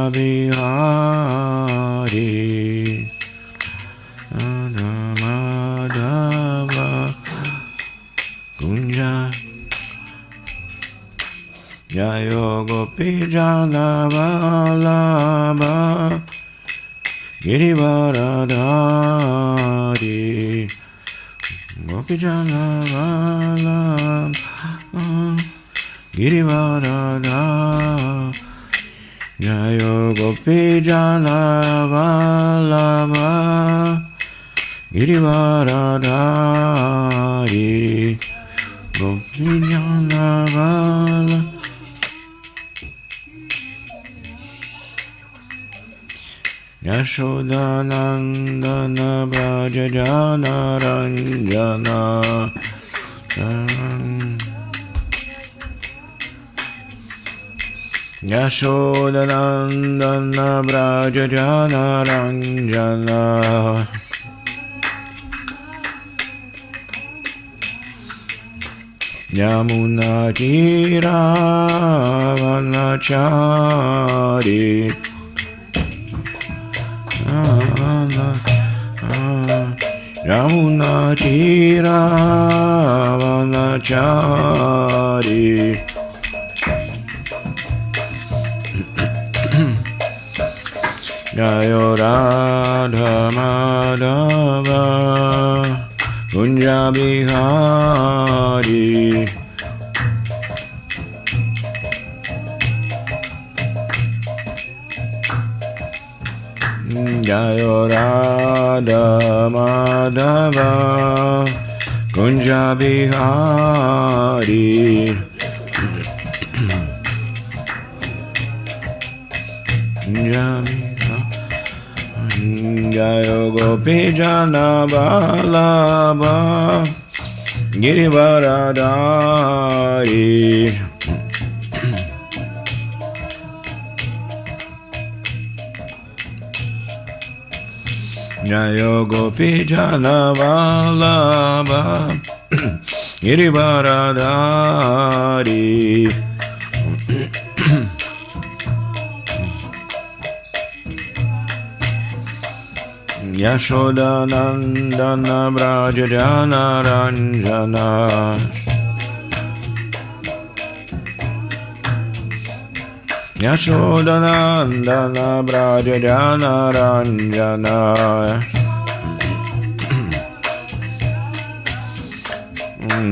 Bihari Madhava Kunja Jayo Gopi Jalavalabha Girivaradhari Gopi Jalavalabha Girivaradhari Jayo Gopi Jalavalabha Girivaradhari Gopi Jalavalabha Yashodanandana Brajajana Ranjana Yashodanandana Brajajana Ranjana Yamuna Tira Vanachari Yamuna Tira Vanachari Jayo Radha Madhava Kunja Bihari Jayo Radha Madhava Kunja Bihari Jayo Gopi Jalavalabha Girivaradhari Jayo Gopi Jalavalabha Girivaradhari Yashodanandana Brajajana Ranjana Yashodanandana Brajajana Ranjana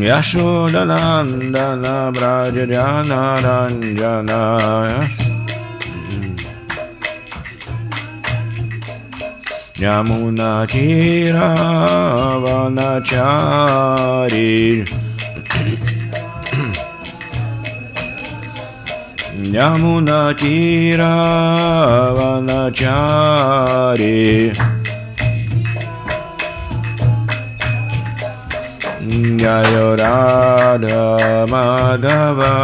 Yashodanandana Brajajana Ranjana Yamuna Tira Vanachari Yamuna Tira Vanachari Jayo Radha Madhava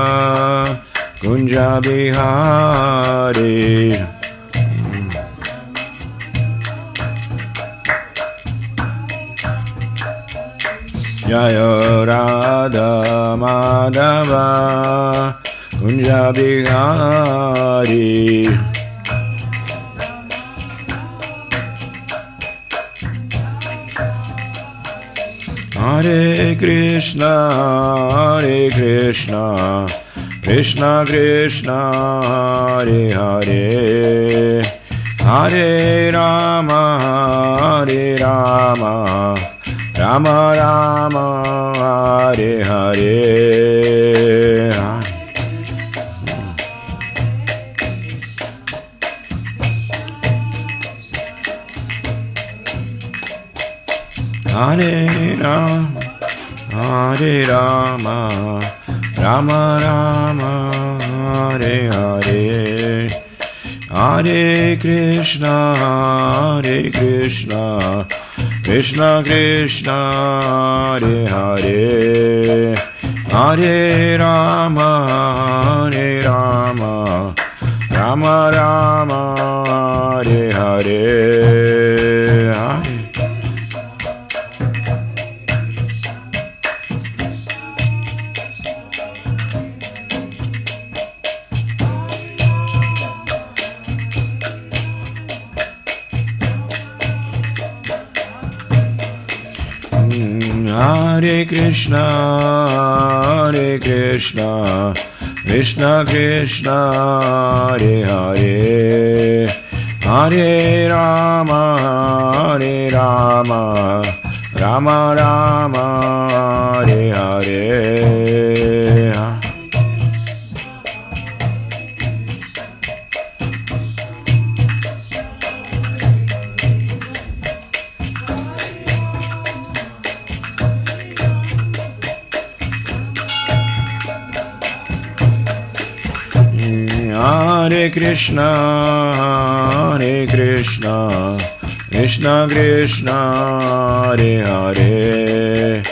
Kunja Bihari Jayo Radha Madhava Kunja Bihari Hare Krishna Krishna Krishna Hare Hare Hare Rama Rama Rama Hare Hare Hare Rama Rama Rama Hare Hare Hare Krishna Krishna Krishna Hare Hare Hare Rama Rama Rama Hare Hare Hare Krishna, Krishna Krishna, Hare Hare, Hare Rama, Rama Rama, Hare Hare. Hare Krishna, Krishna Krishna, Hare Hare,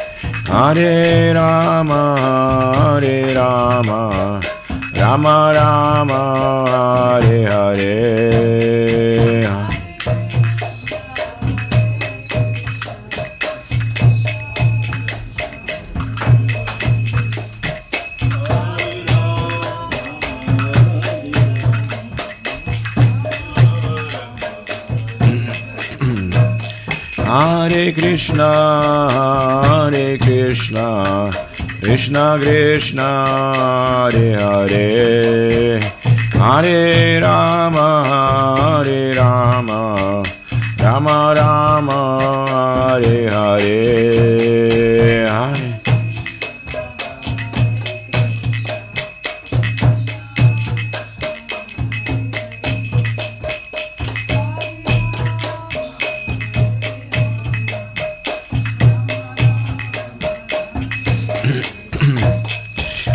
Hare Rama, Rama Rama, Hare Hare. Hare Krishna, Krishna Krishna, Hare Hare, Hare Rama, Rama Rama, Hare Hare, Hare.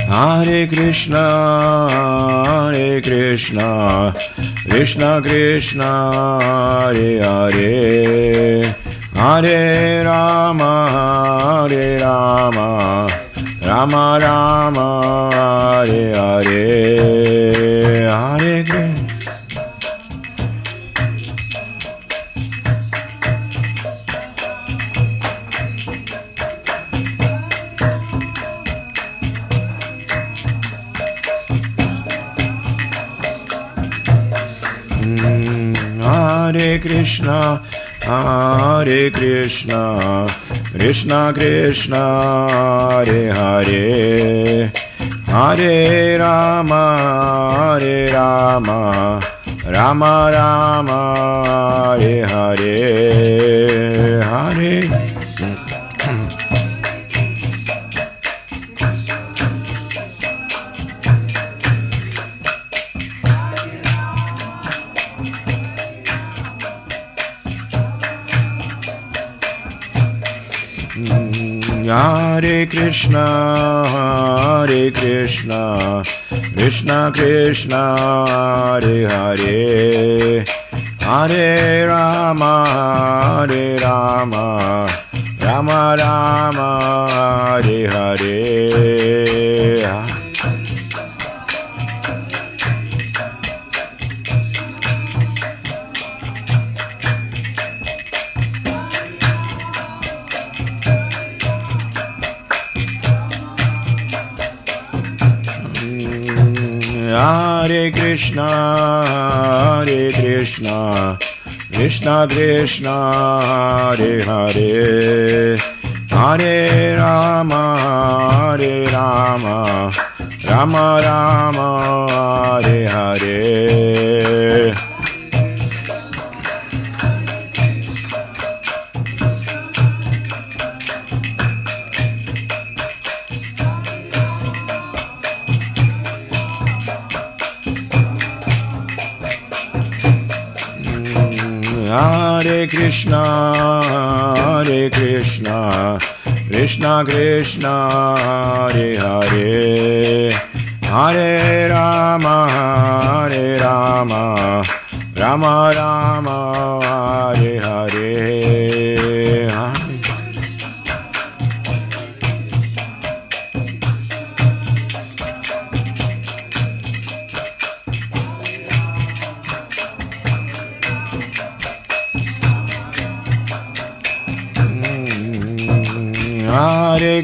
Hare Krishna, Krishna Krishna, Hare Hare, Hare Rama, Rama Rama, Hare Hare, Hare Krishna. Hare Krishna, Krishna Krishna, Hare Hare, Hare Rama, Rama Rama, Hare Hare, Hare. Hare Krishna, Krishna Krishna, Hare Hare, Hare Rama, Rama Rama, Hare Hare, Hare. Hare Krishna, Krishna Krishna, Hare Hare, Hare Rama, Rama Rama, Hare Hare. Hare Krishna, Krishna Krishna, Hare Hare, Hare Rama, Rama Rama, Hare Hare, Hare. Hare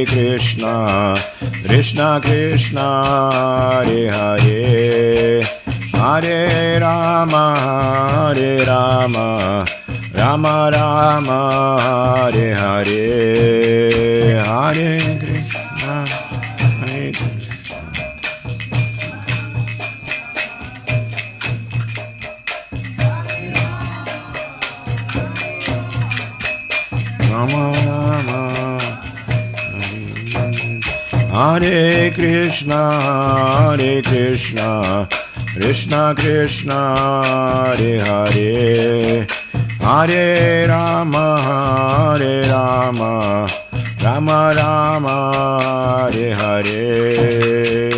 Krishna, Krishna Krishna, Hare Hare, Hare Rama, Rama Rama Hare Hare Hare Krishna Hare Rama Rama Hare Krishna Krishna Krishna Hare Hare Hare Rama Rama Rama Hare Hare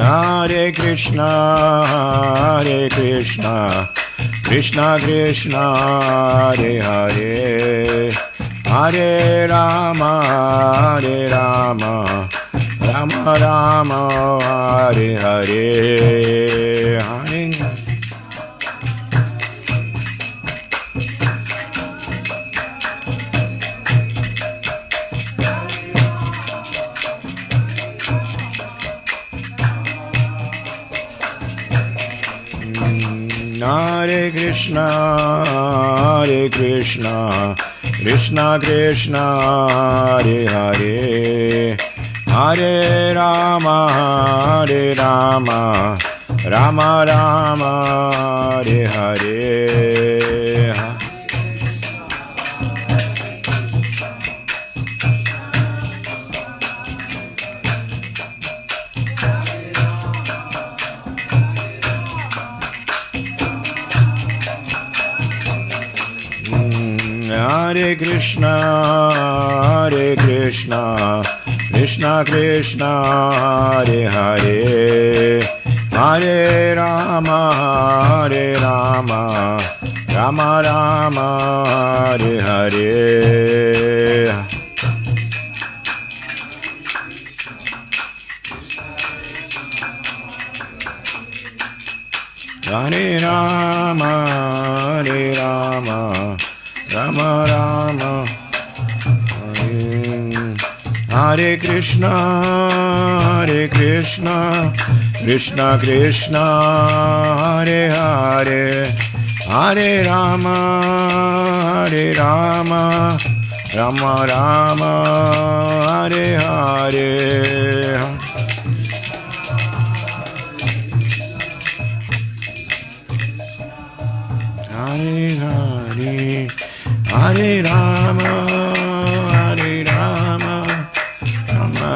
Hare Hare Krishna Krishna Krishna Hare Hare Hare Rama Rama Rama Hare Hare Hare Hare Krishna Krishna Krishna Hare Hare Hare Rama Rama Rama Hare Hare Hare Krishna Krishna Krishna Hare Hare Hare Rama Rama Rama Hare Hare Hare Rama Rama Rama Hare Krishna Krishna Krishna Hare Hare Hare Rama Rama Rama Hare Hare Hare Hare Hare Rama Rama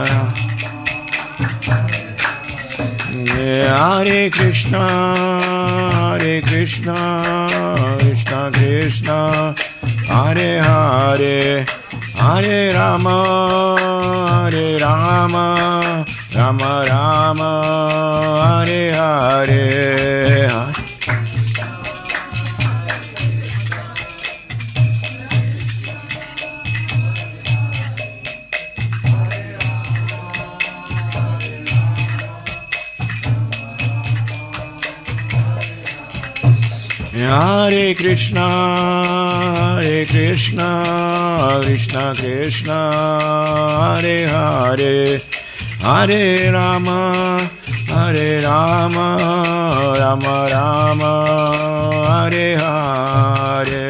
Hare Krishna Krishna Krishna Hare Hare Hare Rama Rama Rama Hare Hare Hare Krishna Krishna Krishna Hare Hare Hare Rama Rama Rama Hare Hare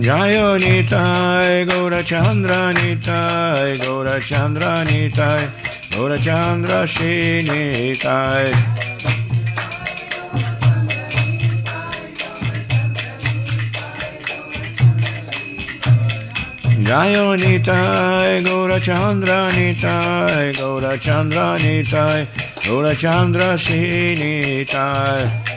Jayo Nitai Gaurachandra Nitai Gaurachandra Nitai Gaurachandra Shri Nitai Jayo Nitai Gaurachandra Nitai Gaurachandra Nitai Gaurachandra Shri Nitai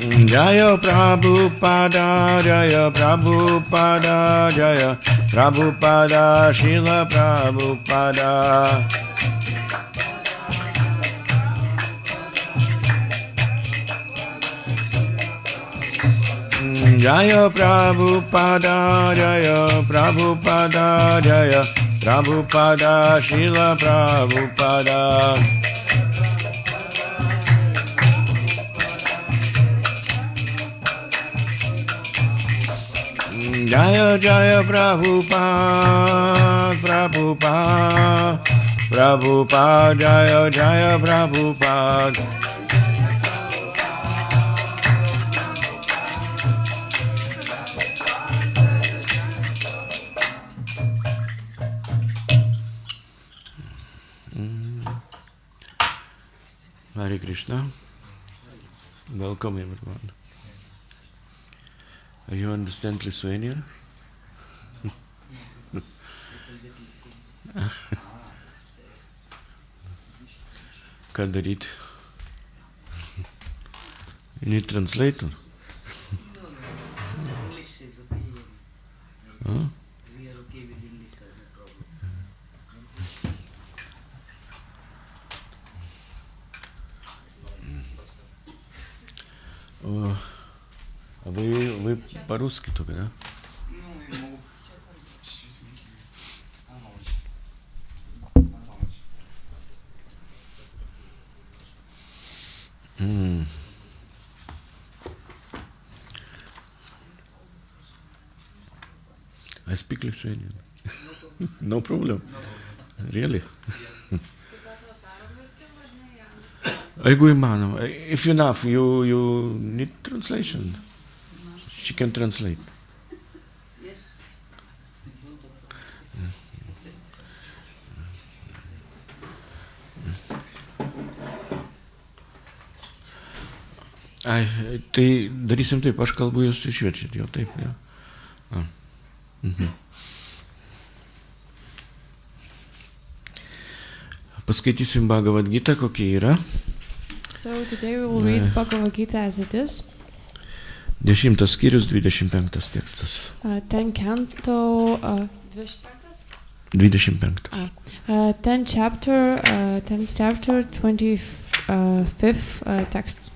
Jaya Prabhupada, Jaya Prabhupada, Jaya Prabhupada, Srila Prabhupada. Jaya Prabhupada, Jaya Prabhupada, Jaya Prabhupada, Srila Prabhupada. Jaya Jaya Prabhupada, Prabhupada, Prabhupada, Jaya Jaya Prabhupada. Hare Krishna. Welcome everyone. You understand Lithuanian? Ką daryti? You need translator? English is okay. Huh? We are okay with English, no problem. А вы по-русски только, да? I speak Lithuanian. No problem. Really? Jeigu įmanoma. If enough, you need translation. She can translate. Yes. Ai, tai darysim taip, aš kalbu, jūs išverčiat jau taip, jau. Paskaitysim Bhagavad Gita, kokia yra. So today we will read Bhagavad Gita as it is. 10 skyrius, 25 tekstas. 10 canto, 25. 10th chapter, 25th text.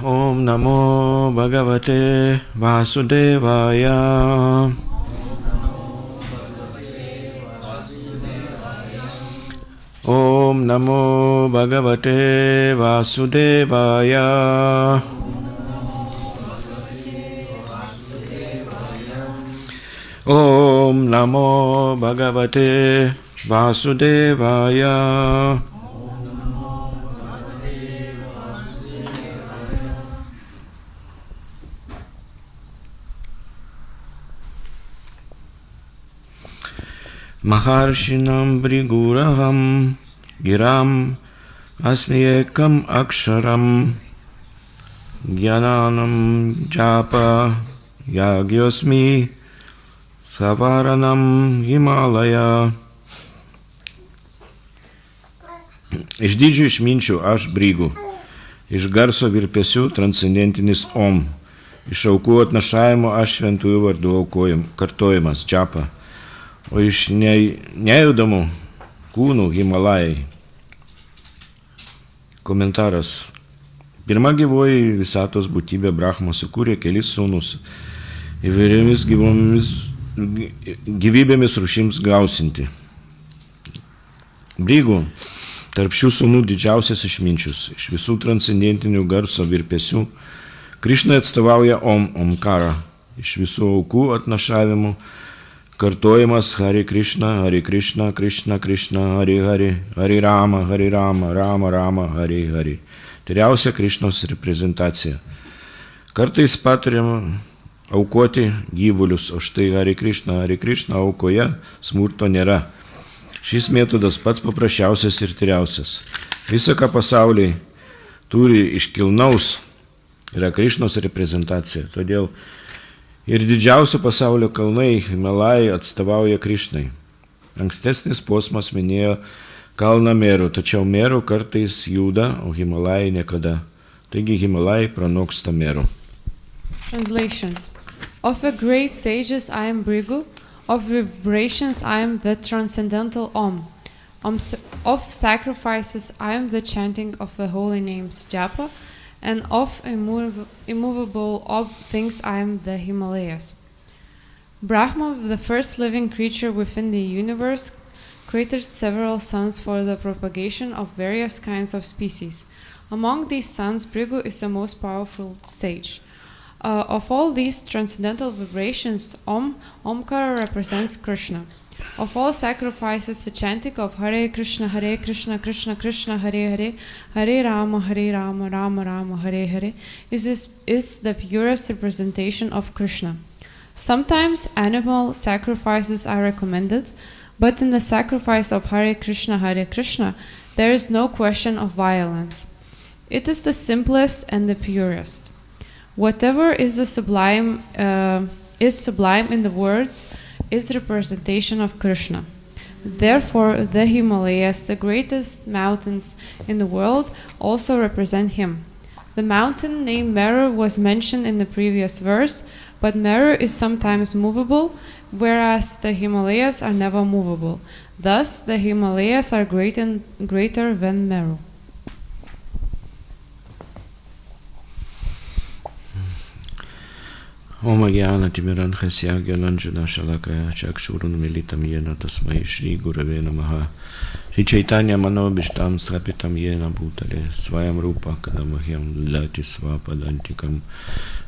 Om Namo Bhagavate Vasudevaya. Om Namo Bhagavate Vasudevaya. Om Namo Bhagavate Vasudevaya. Maharshinam Briguraham Giram Asmiyekam Aksharam Gyananam Japa Yagyosmi Savaranam Himalaya. Iš dydžių išminčių aš Brigu, iš garso virpesių transcendentinis Om, iš aukų atnašavimo aš šventųjų vardų kartojimas Japa. O iš nejudamų kūnų Himalajai. Komentaras. Pirma gyvoji visatos būtybė Brahma sukūrė kelis sūnus įvairiomis gyvybėmis rūšims gausinti. Brigų, tarp šių sūnų didžiausias išminčius, iš visų transcendentinių garso virpesių, Krišna atstovauja Omkarą, iš visų aukų atnašavimų, kartojimas Hare Krishna, Krishna Krishna, Hare Hare, Hare Rama, Rama Rama, Hare Hare. Tyriausia Krišnos reprezentacija. Kartais patariama aukoti gyvulius, o štai Hare Krishna aukoje smurto nėra. Šis metodas pats paprasčiausias ir tyriausias. Visa, ką pasauliai turi iškilnaus, yra Krišnos reprezentacija. Todėl ir didžiausio pasaulio kalnai Himalajai atstovauja Krišnai. Ankstesnis posmas minėjo kalną Merų, tačiau Merų kartais juda, o Himalajai niekada. Taigi Himalajai pranoksta Merų. Translation. Of the great sages I am Bhrigu, of vibrations I am the transcendental Om. Of sacrifices I am the chanting of the holy names Japa, and of immovable things I am the Himalayas. Brahma, the first living creature within the universe, created several sons for the propagation of various kinds of species. Among these sons, Bhrigu is the most powerful sage. Of all these transcendental vibrations, Omkara represents Krishna. Of all sacrifices, the chanting of Hare Krishna, Krishna Krishna, Hare Hare, Hare Rama, Rama Rama, Hare Hare, is the purest representation of Krishna. Sometimes animal sacrifices are recommended, but in the sacrifice of Hare Krishna, there is no question of violence. It is the simplest and the purest. Whatever is sublime in the words is representation of Krishna. Therefore, the Himalayas, the greatest mountains in the world, also represent him. The mountain named Meru was mentioned in the previous verse, but Meru is sometimes movable, whereas the Himalayas are never movable. Thus, the Himalayas are greater than Meru. Om Jnana Timirandhasya Gyananjana Shalakaya Chakshurun Militam Yena Tasmai Shri Gurave Namaha Shri Chaitanya Manobishtam Strapitam Yena Bhutale Swayam Rupa Kadamahyam Lati Svapadantikam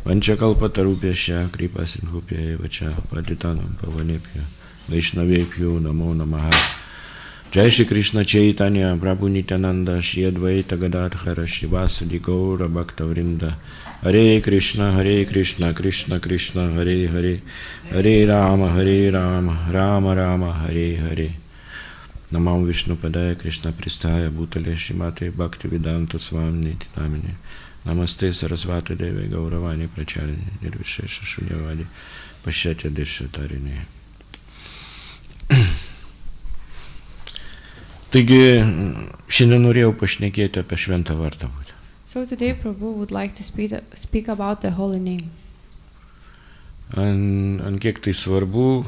Vanchakalpatarupyasya Kripasinhupya Evacha Patitanam Pavanepya Vaishnavepyo Namo Namaha Jai Shri Krishna Chaitanya Prabhu Nityananda Shri Advaita Gadadhara Shivasadi Gaura Bhakta Vrinda Hare Krishna Krishna Krishna Hare Hare Hare Rama Rama Rama Hare Hare Namam Vishnu Padaya Krishna Pristaya Bhutale Shrimate Bhaktivedanta Swami Namine Namaste Sarasvati Deve Gauravani Pracharini Nirvishesha Shunyavadi Pashyatya Deshatarine. Taigi, šiandien norėjau pašnekėti apie šventą vardą. So today Prabhu would like to speak about the holy name. An kiek tai svarbu,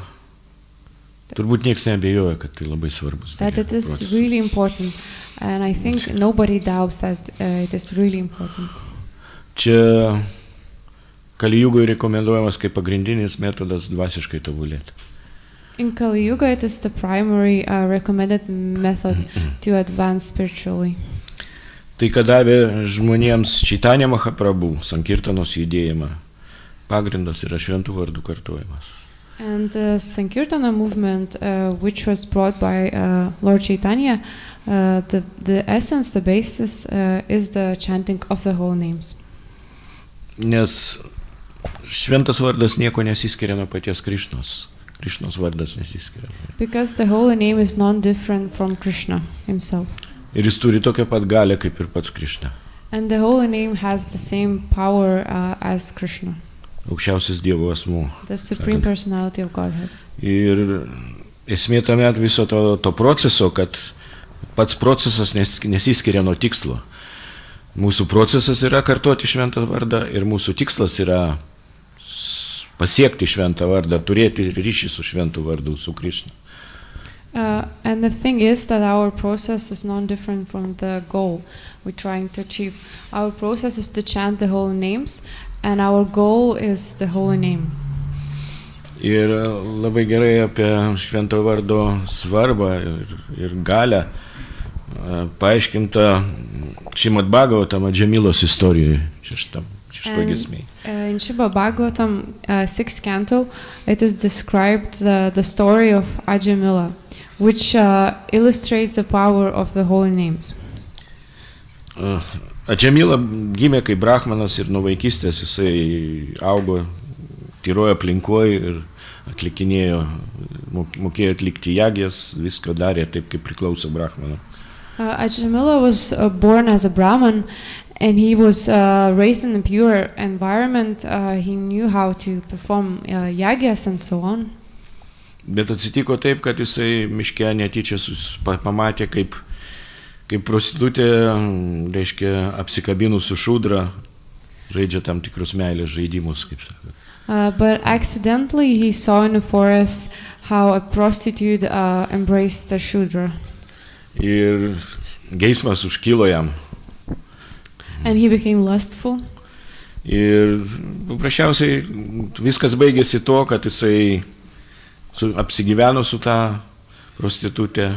turbūt niekas neabejoja, kad tai labai svarbus. That it is really important, and I think nobody doubts that it is really important. Čia Kali Jugoj rekomenduojamas kaip pagrindinis metodas dvasiškai tobulėti. In Kali Yuga, it is the primary recommended method to advance spiritually. Tai kad davė žmonėms Chaitanya Mahaprabhu, Sankirtanos judėjimą, pagrindas yra šventų vardų kartojimas. And the Sankirtana movement, which was brought by Lord Chaitanya, the essence, the basis, is the chanting of the holy names. Nes šventas vardas nieko nesiskiria nuo paties Krišnos. Krišnos vardas nesiskiria. Because the holy name is non-different from Krishna himself. Ir jis turi tokią pat galę kaip ir pats Krišna. And the holy name has the same power as Krishna. Aukščiausias Dievo asmuo. The supreme personality of Godhead. Ir esmė tame viso to proceso, kad pats procesas nesiskiria nuo tikslo. Mūsų procesas yra kartoti šventą vardą ir mūsų tikslas yra pasiekti šventą vardą, turėti ryšį su šventu vardu, su Krishna. And the thing is that our process is non-different from the goal we're trying to achieve. Our process is to chant the holy names, and our goal is the holy name. Ir labai gerai apie švento vardo svarbą ir galę paaiškinta Šrimad Bhagavatam Adžamilos istorijoje, šeštoj giesmėje. In Srimad Bhagavatam 6th canto, it is described the story of Ajamila, which illustrates the power of the holy names. Adžamila gimė kaip brahmanas ir nuo vaikystės jisai augo tyroje aplinkoje ir atlikinėjo, mokėjo atlikti jagijas, viską darė taip, kaip priklauso brahmano. Ajamila was born as a Brahman, and he was raised in a pure environment. He knew how to perform yagyas and so on. Bet atsitiko taip, kad jisai miške netyčia pamatė, kaip prostitutė, reiškia, apsikabinus su šūdra, žaidžia tam tikrus meilės žaidimus, kaip sako. But accidentally he saw in the forest how a prostitute embraced a shudra. Ir geismas užkilo jam. And he became lustful. Ir paprasčiausiai viskas baigėsi to, kad jisai apsigyveno su tą prostitutę,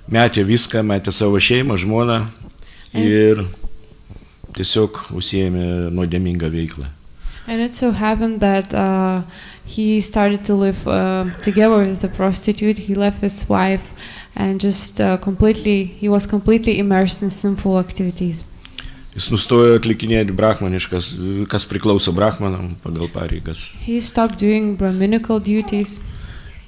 metė viską, metė savo šeimą, žmoną ir tiesiog užsiėmė nuodėmingą veiklą. And it so happened that he started to live together with the prostitute. He left his wife and just he was completely immersed in sinful activities. Jis nustojo atlikinėti brahmaniškas, kas priklauso brahmanam pagal pareigas. He stopped doing brahminical duties.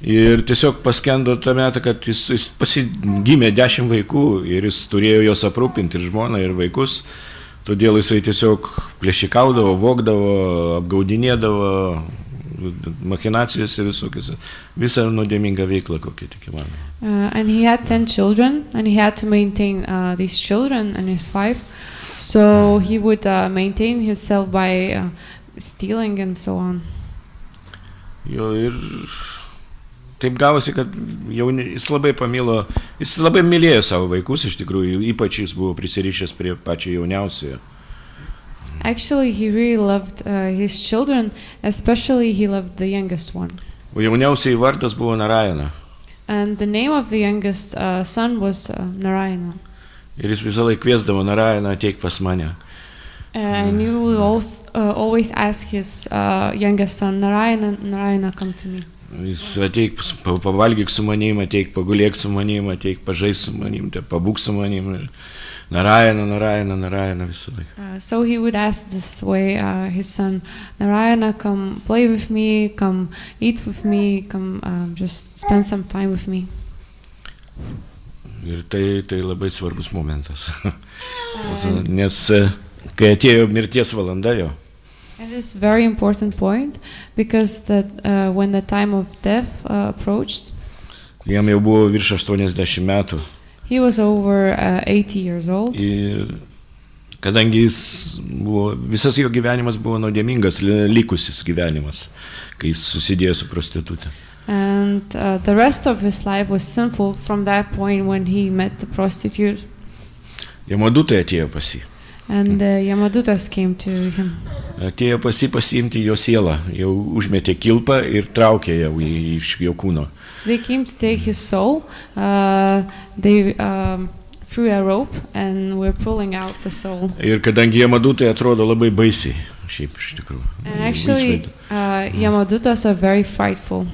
Ir tiesiog paskendo tame, kad jis pasigimė 10 vaikų ir jis turėjo juos aprūpinti ir žmoną, ir vaikus. Todėl jisai tiesiog plėšikaudavo, vogdavo, apgaudinėdavo, machinacijose visokiose. Visą nuodėmingą veiklą, kokią tik įmanoma. And he had 10 children and he had to maintain these children and his wife. So he would maintain himself by stealing and so on. Jo, ir taip gavosi, kad jis labai pamilo, jis labai mylėjo savo vaikus, iš tikrųjų, ypač jis buvo prisirišęs prie pačio jauniausiojo. Actually, he really loved his children, especially he loved the youngest one. O jauniausiai vardas buvo Narayana. And the name of the youngest son was Narayana. Ir jis visą laiką kviesdavo Narayaną, ateik pas mane. And he would always ask his youngest son, Narayana, come to me. Jis ateik, pavalgyk su manim, ateik, pagulėk su manim, ateik, pažais su manim, pabūk su manim. Narayana visą laiką. So he would ask this way his son, Narayana, come play with me, come eat with me, come just spend some time with me. Ir tai labai svarbus momentas. Nes kai atėjo mirties valanda jo. It is a very important point because when the time of death approached, Jam jau buvo virš 80 metų. he was over 80 years old. Ir kadangi visas jo gyvenimas buvo nuodėmingas, likusis gyvenimas, kai jis susidėjo su prostitute. And the rest of his life was sinful from that point when he met the prostitute. Jamadutai atėjo pas jį. And the Yamadutas came to him. Atėjo pas jį pasiimti jo sielą, jau užmetė kilpą ir traukė jau iš jo kūno. They came to take his soul. They threw a rope and were pulling out the soul. Ir kadangi Jamadutai atrodo labai baisiai, šiaip iš tikrųjų. And actually, Yamadutas are very frightful.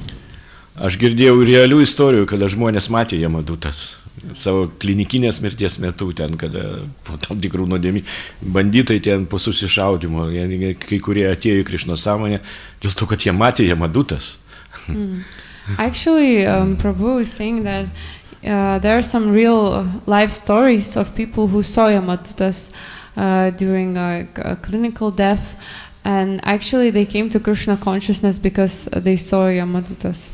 Aš girdėjau realių istorijų, kada žmonės matė Jamadutas savo klinikinės mirties metu, ten, kada po tam tikrų nuodėmių banditai ten po susišaudimo, kai kurie atėjo į Krišnos sąmonę, dėl to, kad jie matė Jamadutas. Actually, Prabhu is saying that there are some real life stories of people who saw Yamadutas during a clinical death, and actually they came to Krishna consciousness because they saw Yamadutas.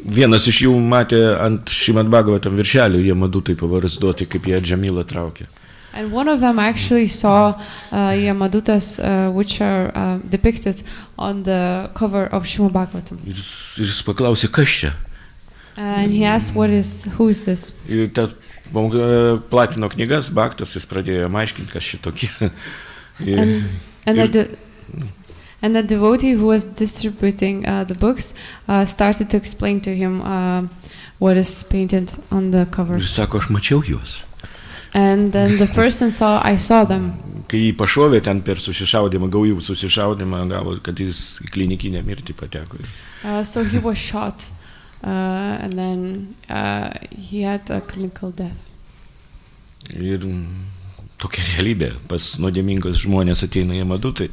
Vienas iš jų matė ant Šrimad Bhagavatam viršelių Jamadutai pavaizduoti, kaip jie Džamilą traukė. And one of them actually saw Yamadutas which are depicted on the cover of Srimad Bhagavatam. Ir jis paklausė, kas čia? And he asked, who is this? Ir platino knygas, Bhaktas, jis pradėjo aiškinti, kas šitokie. And the devotee who was distributing the books started to explain to him what is painted on the cover. Ir sako, aš mačiau juos. And then the person I saw them. Kai jį pašovė ten per susišaudimą, gaujų susišaudimą, gavo, kad jis į klinikinę mirtį pateko. So he was shot and then he had a clinical death. Ir tokia realybė, pas nuodėmingus žmonės ateina Jamadutai.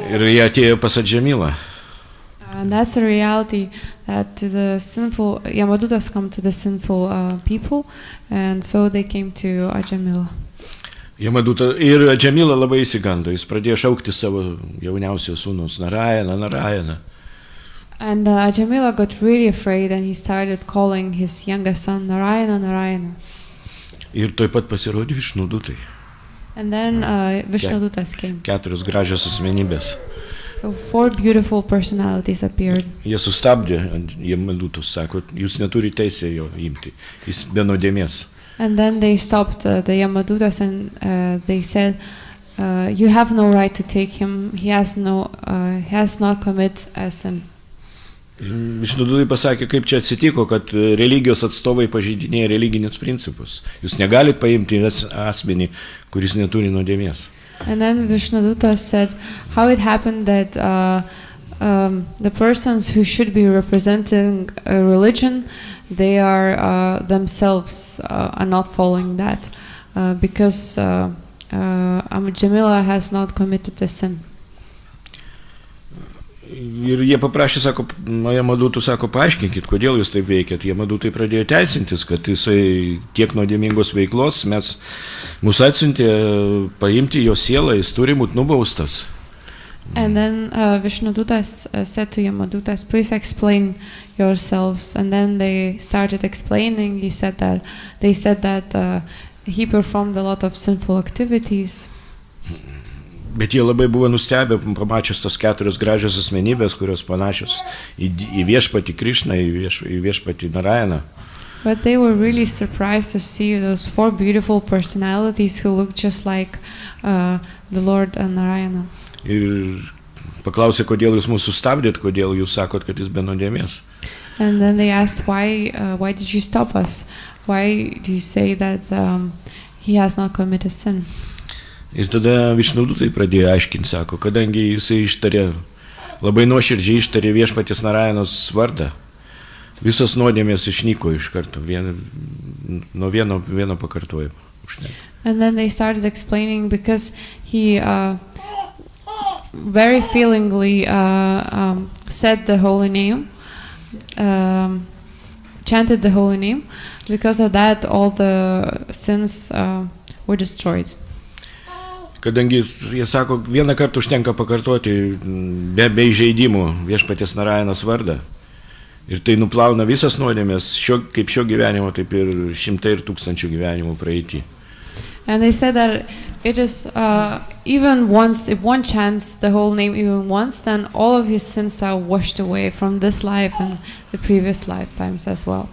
Ir jie atėjo pas Džamilą. And that's a reality that to the sinful Yamadutas come to the sinful people, and so they came to Ajamila. Ir Džamila labai įsigando, jis pradėjo šaukti savo jauniausio sūnus Narayana. And Jamila got really afraid and he started calling his youngest son Narayana, Narayana. Ir tuoj pat pasirodė Višnudutai. And then Vishnudutas came. 4 gražios asmenybės. So 4 beautiful personalities appeared. Jie sustabdė Jamadutus, sako, jūs neturite teisę jo imti. Jis be nuodėmės. And then they stopped the Yamadutas and they said, you have no right to take him. He has not committed a sin. Višnudutai pasakė, kaip čia atsitiko, kad religijos atstovai pažeidinėja religinius principus. Jūs negalit paimti asmenį, kuris neturi nuodėmės. And then Vishnuduta said how it happened that the persons who should be representing a religion, they are themselves are not following that because Jamila has not committed a sin. Ir jie paprašė, sako, Jamadutų, sako, paaiškinkit, kodėl jūs taip veikiat. Jamadutai pradėjo teisintis, kad jisai tiek nuodėmingos veiklos, mus atsiuntė paimti jo sielą, jis turi būti nubaustas. And then Vishnudutas said to Yamadutas, please explain yourselves. And then they started explaining. They said that he performed a lot of sinful activities. Bet jie labai buvo nustebę, pamačius tos 4 gražios asmenybės, kurios panašios į viešpatį Krišną, į viešpatį Narayaną. But they were really surprised to see those 4 beautiful personalities who looked just like the Lord and Narayana. Ir paklausė, kodėl jūs mūsų sustabdėt, kodėl jūs sakot, kad jis be nuodėmės. And then they asked, why did you stop us? Why do you say that he has not committed sin? Ir tada Višnudutai pradėjo aiškinti, sako, kadangi jisai ištarė, labai nuoširdžiai ištarė viešpaties Narayanos vardą, visos nuodėmės išnyko iš karto, nuo vieno pakartojimo. And then they started explaining because he very feelingly said the holy name, chanted the holy name. Because of that, all the sins were destroyed. Kadangi jie sako, vieną kartą užtenka pakartoti be įžeidimų viešpaties Narayanos vardą. Ir tai nuplauna visas nuodėmės, kaip šio gyvenimo, taip ir 100 ir 1000 gyvenimų praeitį. And they said that it is even once, if one chants the whole name even once, then all of his sins are washed away from this life and the previous lifetimes as well.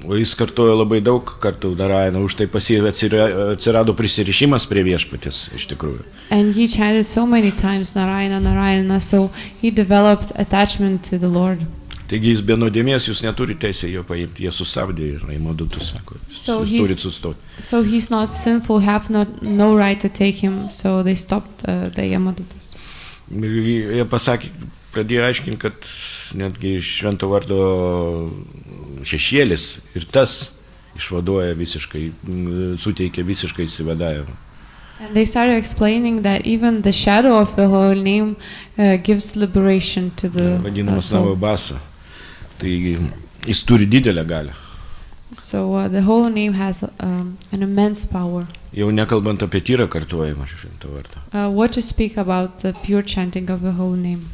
O jis kartojo labai daug kartų Narayaną, už tai atsirado prisirišimas prie viešpatės, iš tikrųjų. And he chanted so many times Narayana, Narayana, so he developed attachment to the Lord. Taigi jis be nuodėmės, jūs neturite teisę jo paimti, jie sustabdė ir Jamadutus sako, jūs turit sustoti. So he's not sinful, have no right to take him, so they stopped the Yamadutas. Jie pasakė, pradėjo aiškinti, kad netgi švento vardo šešėlis ir tas išvaduoja visiškai, suteikia visiškai įsivadavimą. And they started explaining that even the shadow of the holy name gives liberation to the vadinamas soul. Navo basa. Tai jis turi didelę galią. So the holy name has an immense power. Jau nekalbant apie tyrą kartuojimą švento vardą. What to speak about the pure chanting of the holy name.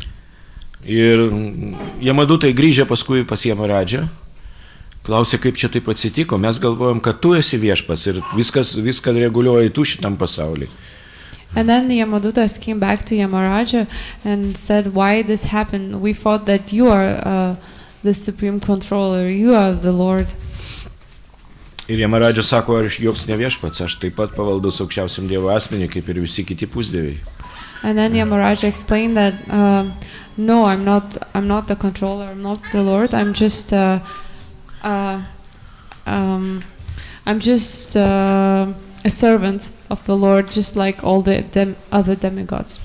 Ir Jamadutai grįžę paskui pas Jamaradžą, klausė, kaip čia taip atsitiko. Mes galvojom, kad tu esi viešpats ir viską reguliuoji tu šitam pasauliui. And then the Yamadutas came back to Yamaraja and said, why this happened? We thought that you are the supreme controller, you are the Lord. Ir Jamaradža sako, aš joks ne viešpats, aš taip pat pavaldus aukščiausiam Dievo asmeniui, kaip ir visi kiti pusdieviai. And then Yamaraja explained that, no, I'm not the controller, I'm not the Lord, I'm just a servant of the Lord, just like all the other demigods.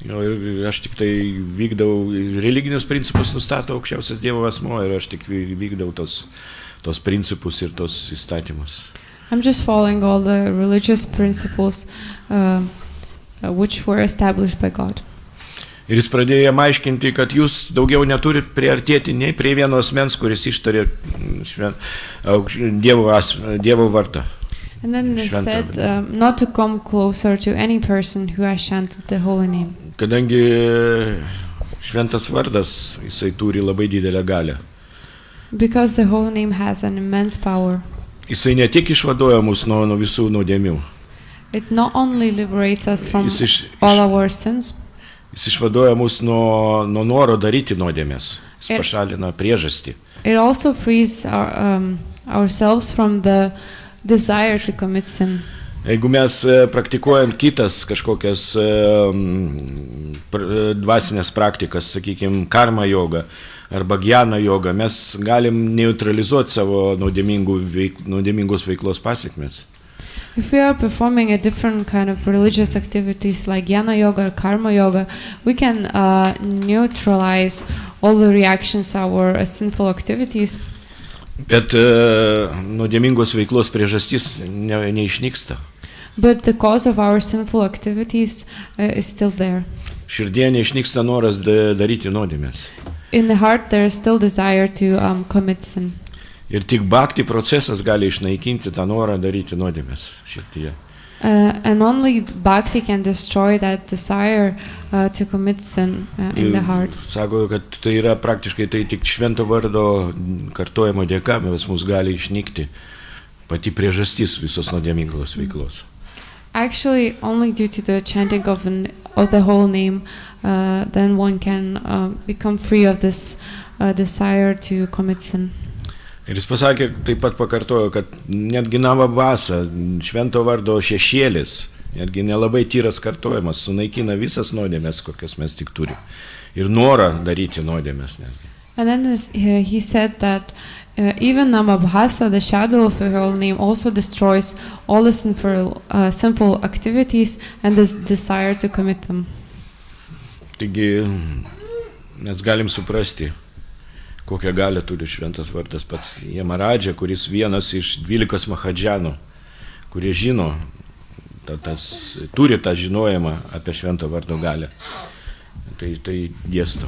Ir aš tik tai vykdau, religinius principus nustato aukščiausias Dievo asmuo ir aš tik vykdau tos principus ir tos įstatymus. I'm just following all the religious principles which were established by God. Ir jis pradėjo jam aiškinti, kad jūs daugiau neturit priartėti nei prie vieno asmens, kuris ištarė Dievo vardą. And then they said not to come closer to any person who has chanted the holy name. Kadangi Šventas vardas, jisai turi labai didelę galią. Because the holy name has an immense power. Jisai ne tik išvaduoja mus nuo visų nuodėmių. It not only liberates us from Jis all our sins, išvaduoja mus nuo noro daryti nuodėmės. Jis Ir- pašalina priežastį. it also frees ourselves from the desire to commit sin. Jeigu mes praktikuojam kitas kažkokias dvasinės praktikas, sakykime, karma joga arba gyana joga, mes galim neutralizuoti savo nuodėmingos veiklos pasiekmes. If we are performing a different kind of religious activities like jnana yoga or karma yoga, we can neutralize all the reactions to our sinful activities. Bet nuodėmingos veiklos priežastis neišnyksta. But the cause of our sinful activities is still there. Širdie neišnyksta noras daryti nuodėmės. In the heart, there is still desire to commit sin. Ir tik bhakti procesas gali išnaikinti tą norą daryti nuodėmes širdyje. And only bhakti can destroy that desire to commit sin in the heart. Sako, kad tai yra praktiškai tai tik švento vardo kartojimo dėka, mus gali išnykti pati priežastis visos nuodėmingos veiklos. Actually, only due to the chanting of the whole name, then one can become free of this desire to commit sin. Ir jis pasakė, taip pat pakartojo, kad netgi navabasa, švento vardo šešėlis, netgi nelabai tyras kartojimas, sunaikina visas nuodėmes, kokias mes tik turime. Ir norą daryti nuodėmes netgi. And then he said that even Namabhasa, the shadow of the whole name, also destroys all the sinful activities and this desire to commit them. Taigi mes galim suprasti, kokią galią turi šventas vardas pats Jamaradža, kuris vienas iš 12 mahadžanų, kurie žino, turi tą žinojimą apie švento vardo galią. Tai dėsto.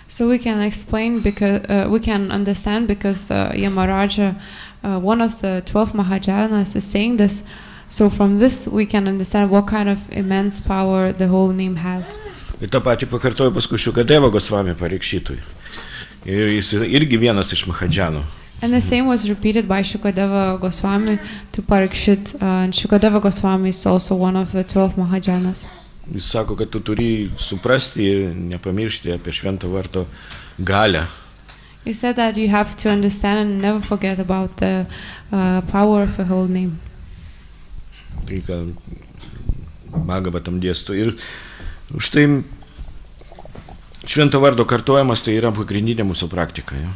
So we can explain because we can understand because Yamaraja, one of the 12 Mahajanas, is saying this. So from this we can understand what kind of immense power the whole name has. Ir tą patį pakartojo paskui Šukadeva Gosvami Parikšitui. Ir jis irgi vienas iš mahadžanų. And the same was repeated by Shukadeva Goswami to Parikshit, and Shukadeva Goswami is also one of the 12 Mahajanas. Jis sako, kad tu turi suprasti ir nepamiršti apie švento vardo galią. He said that you have to understand and never forget about the power of the whole name. Tai, ką Bhagavatam dėsto. Ir už tai švento vardo kartojimas tai yra pagrindinė mūsų praktika. Ja?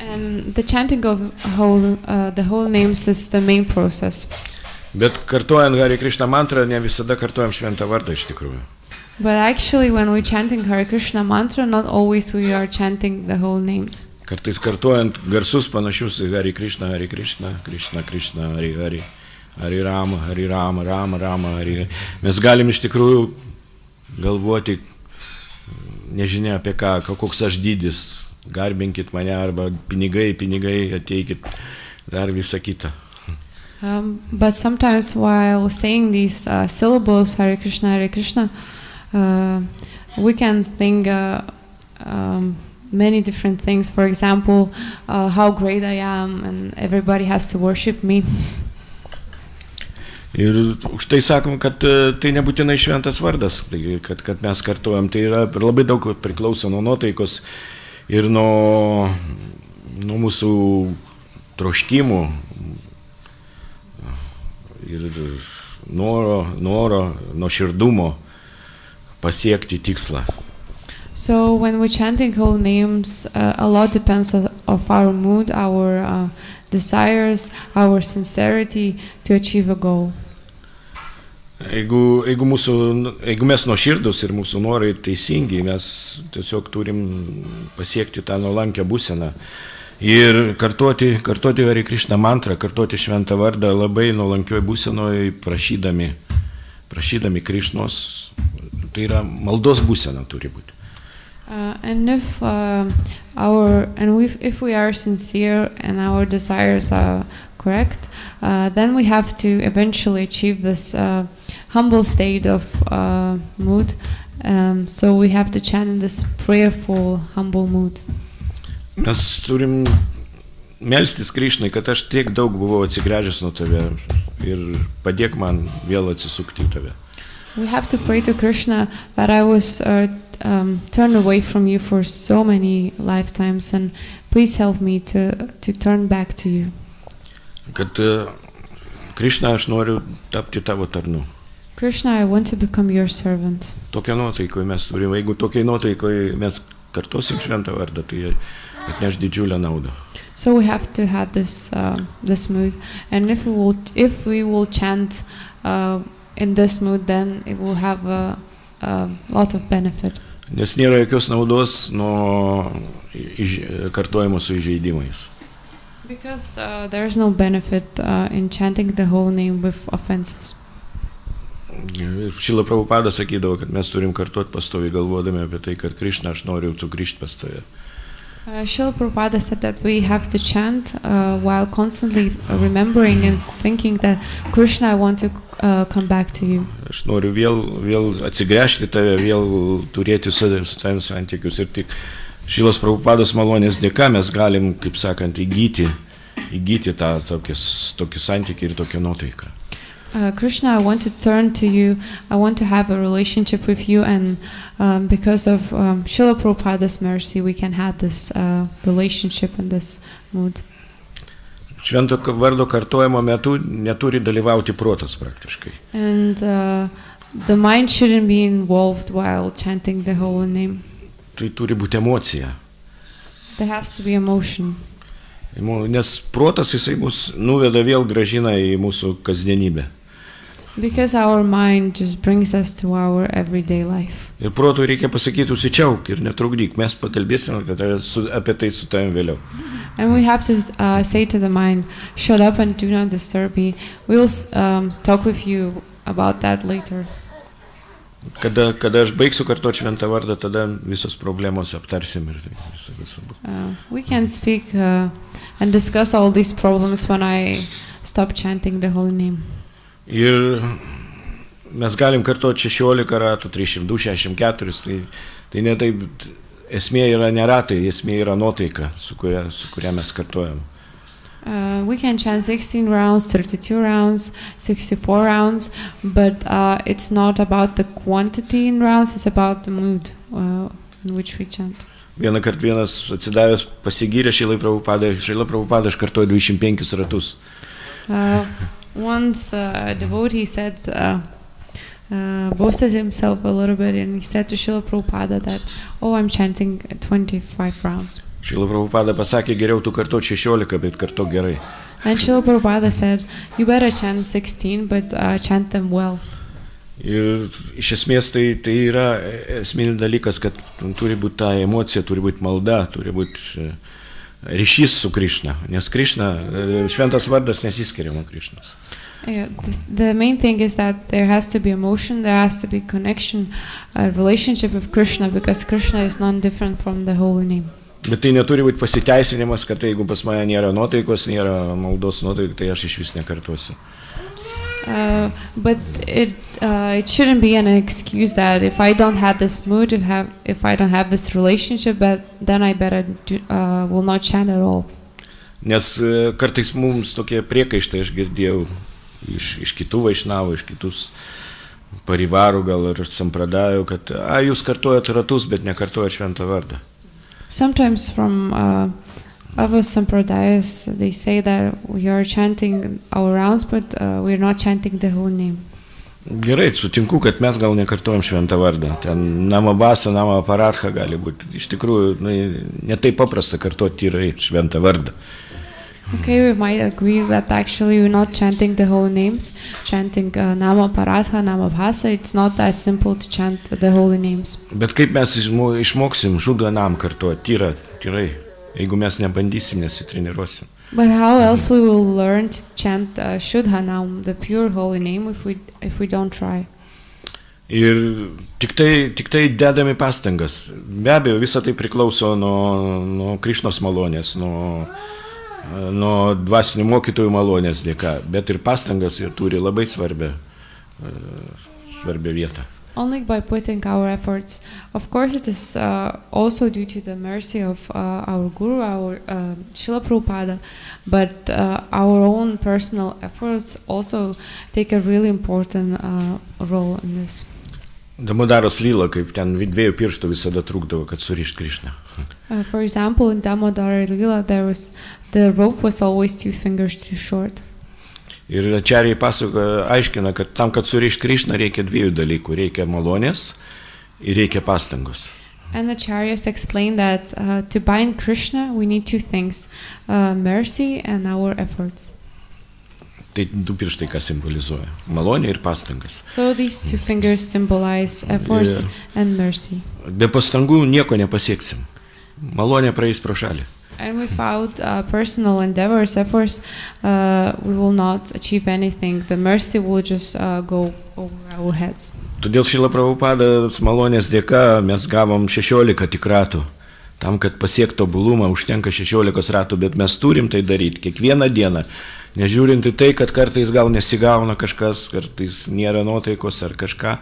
And the chanting of the whole names is the main process. Bet kartojant Hare Krishna mantrą, ne visada kartojam šventą vardą iš tikrųjų. But actually when we chanting Hare Krishna mantra, not always we are chanting the whole names. Kartais kartojant garsus panašius į Hare Krishna, Krishna Krishna, Hare Hare, Hare Rama, Rama Rama, Hare. Mes galim iš tikrųjų galvoti, nežinia apie ką, koks aš didis, garbinkit mane, arba pinigai, ateikit, dar visą kitą. But sometimes while saying these syllables, Hare Krishna, we can think many different things. For example, how great I am and everybody has to worship me. Ir už tai sakom, kad tai nebūtinai šventas vardas, kad mes kartuojam, tai yra labai daug priklauso nuo nuotaikos ir nuo mūsų troškimų ir noro, nuoširdumo pasiekti tikslą. So when we're chanting whole names, a lot depends of our mood, our desires, our sincerity to achieve a goal. Jeigu mes nuoširdus ir mūsų norai teisingi, mes tiesiog turim pasiekti tą nuolankę būseną. Ir kartoti Hare Krishna mantrą, kartoti šventą vardą labai nuolankioj būsenoj, prašydami Krishnos, tai yra maldos būsena turi būti. And if we are sincere and our desires are correct, then we have to eventually achieve this humble state of mood So we have to chant in this prayerful, humble mood. Mes turim melstis Krišnai, kad aš tiek daug buvau atsigręžęs nuo tave ir padėk man vėl atsisukti į tave. We have to pray to Krishna that I was turned away from you for so many lifetimes, and please help me to turn back to you. Kad Krišna, aš noriu tapti tavo tarnu. Krishna, I want to become your servant. Tokia nuotaikoje mes turime. Jeigu tokiai nuotaikoje mes kartosim šventą vardą, tai atneš didžiulę naudą. So we have to have this mood, and if we will chant in this mood, then it will have a lot of benefit. Nes nėra jokios naudos nuo kartojimo su įžeidimais. Because there is no benefit in chanting the whole name with offenses. Šrila Prabhupada sakydavo, kad mes turim kartuoti pastoviai galvodami apie tai, kad Krišna, aš noriu sugrįžti pas tave. Srila Prabhupada said that we have to chant while constantly remembering and thinking that Krishna, I want to come back to you. Aš noriu vėl atsigręžti tave, vėl turėti su tavim santykius. Ir tik Šrilos Prabhupados malonės dėka mes galim, kaip sakant, įgyti tą tokį santykį ir tokią nuotaiką. Krishna, I want to turn to you. I want to have a relationship with you, and because of Srila Prabhupada's mercy, we can have this relationship and this mood. Švento vardo kartojimo metu neturi dalyvauti protas praktiškai. And the mind shouldn't be involved while chanting the holy name. Tai turi būti emocija. There has to be emotion. Nes protas jisai mus nuveda vėl gražina į mūsų kasdienybę. Because our mind just brings us to our everyday life. Ir protui reikia pasakyti, užsičiauk ir netrukdyk, mes pakalbėsime apie tai su tavim vėliau. And we have to say to the mind, shut up and do not disturb me. We will talk with you about that later. Kada aš baigsiu kartuoti šventą vardą, tada visos problemos aptarsim. We can speak and discuss all these problems when I stop chanting the holy name. Ir mes galim kartuoti 16 ratų, 364, tai ne taip, esmė yra ne ratai, esmė yra nuotaika, su kuria mes kartuojam. We can chant 16 rounds, 32 rounds, 64 rounds, but it's not about the quantity in rounds, it's about the mood in which we chant. Vieną kartą vienas atsidavęs pasigyrė Šrilai Prabhupada, aš kartuoju 25 ratus. Once a devotee said, boasted himself a little bit, and he said to Srila Prabhupada that, I'm chanting 25 rounds. Šrila Prabhupada pasakė, geriau tu kartuot 16, bet kartuok gerai. And Srila Prabhupada said, you better chant 16, but chant them well. Ir iš esmės tai yra esminis dalykas, kad turi būti ta emocija, turi būti malda, turi būti ryšys su Krišna, nes Krišna, šventas vardas nesiskiria nuo Krišnos. The main thing is that there has to be emotion, there has to be connection, a relationship with Krishna, because Krishna is not different from the holy name. Bet tai neturi būti pasiteisinimas, kad jeigu pas mane nėra nuotaikos, nėra maldos nuotaikos, tai aš iš vis nekartuosiu. But it shouldn't be an excuse that if I don't have this mood, if I don't have this relationship, then I better will not chant at all. Nes kartais mums tokie priekaištai aš girdėjau iš kitų vaišnavų, iš kitus parivarų gal ir sampradajų, kad jūs kartuojat ratus, bet nekartuojat šventą vardą. Sometimes from other sampradayas, they say that we are chanting our rounds, but we are not chanting the whole name. Gerai, sutinku, kad mes gal nekartuojam šventą vardą. Ten namabasa, namaparatha gali būti. Iš tikrųjų, ne taip paprasta kartuoti tyrai šventą vardą. Okay, we might agree that actually we're not chanting the whole names, chanting namaparatha, namabhasa. It's not that simple to chant the holy names. Bet kaip mes išmoksim šudanam kartuoti tyrai, jeigu mes nebandysim, nesitreniruosim. But how else we will learn to chant Shuddhanam, the pure holy name, if we don't try? Ir tik tai dedami pastangas. Be abejo, visa tai priklauso nuo Krišnos malonės, nuo dvasinių mokytojų malonės dėka, bet ir pastangas ir turi labai svarbią vietą. only by putting our efforts. Of course, it is also due to the mercy of our Guru, our Srila Prabhupada, but our own personal efforts also take a really important role in this. Damodaros lyla, kaip ten dviejų pirštų visada trūkdavo, kad surišt Krišną. For example, in Damodara Lila, the rope was always 2 fingers too short. Ir Ačarijai aiškina, kad tam, kad surišt Krišną, reikia 2 dalykų. Reikia malonės ir reikia pastangos. And the Acharyas explain that to bind Krishna, we need 2 things, mercy and our efforts. Tai 2 pirštai ką simbolizuoja. Malonė ir pastangas. So these 2 fingers symbolize efforts and mercy. Be pastangų nieko nepasieksim. Malonė praeis pro šalį. And without personal endeavors, efforts, we will not achieve anything. The mercy will just go over our heads. Todėl Srila Prabhupados malonės dėka mes gavom 16 tik ratų. Tam, kad pasiektų tobulumą, užtenka 16 ratų, bet mes turim tai daryti kiekvieną dieną. Nežiūrint į tai, kad kartais gal nesigauna kažkas, kartais nėra nuotaikos ar kažką,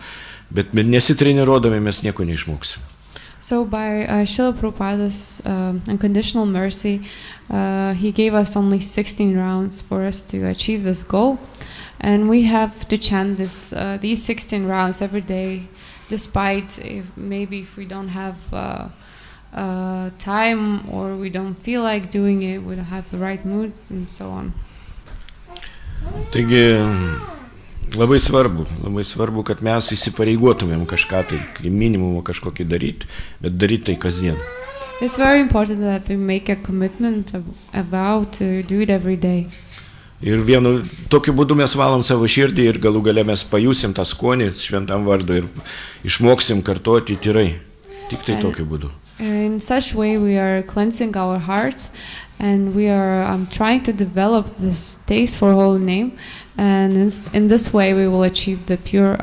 bet nesitreniruodami mes nieko neišmoksim. So by Srila Prabhupada's unconditional mercy, he gave us only 16 rounds for us to achieve this goal. And we have to chant these 16 rounds every day, despite maybe if we don't have time or we don't feel like doing it, we don't have the right mood and so on. Taigi labai svarbu, kad mes įsipareigotumėm kažką tai, minimumą kažkokį daryti, bet daryti tai kasdien. It's very important that we make a commitment, a vow to do it every day. Ir tokiu būdu mes valom savo širdį ir galų gale mes pajusim tą skonį šventam vardui ir išmoksim kartoti tyrai. Tik tai tokiu būdu. In such way we are cleansing our hearts and we are trying to develop this taste for holy name, and in this way we will achieve the pure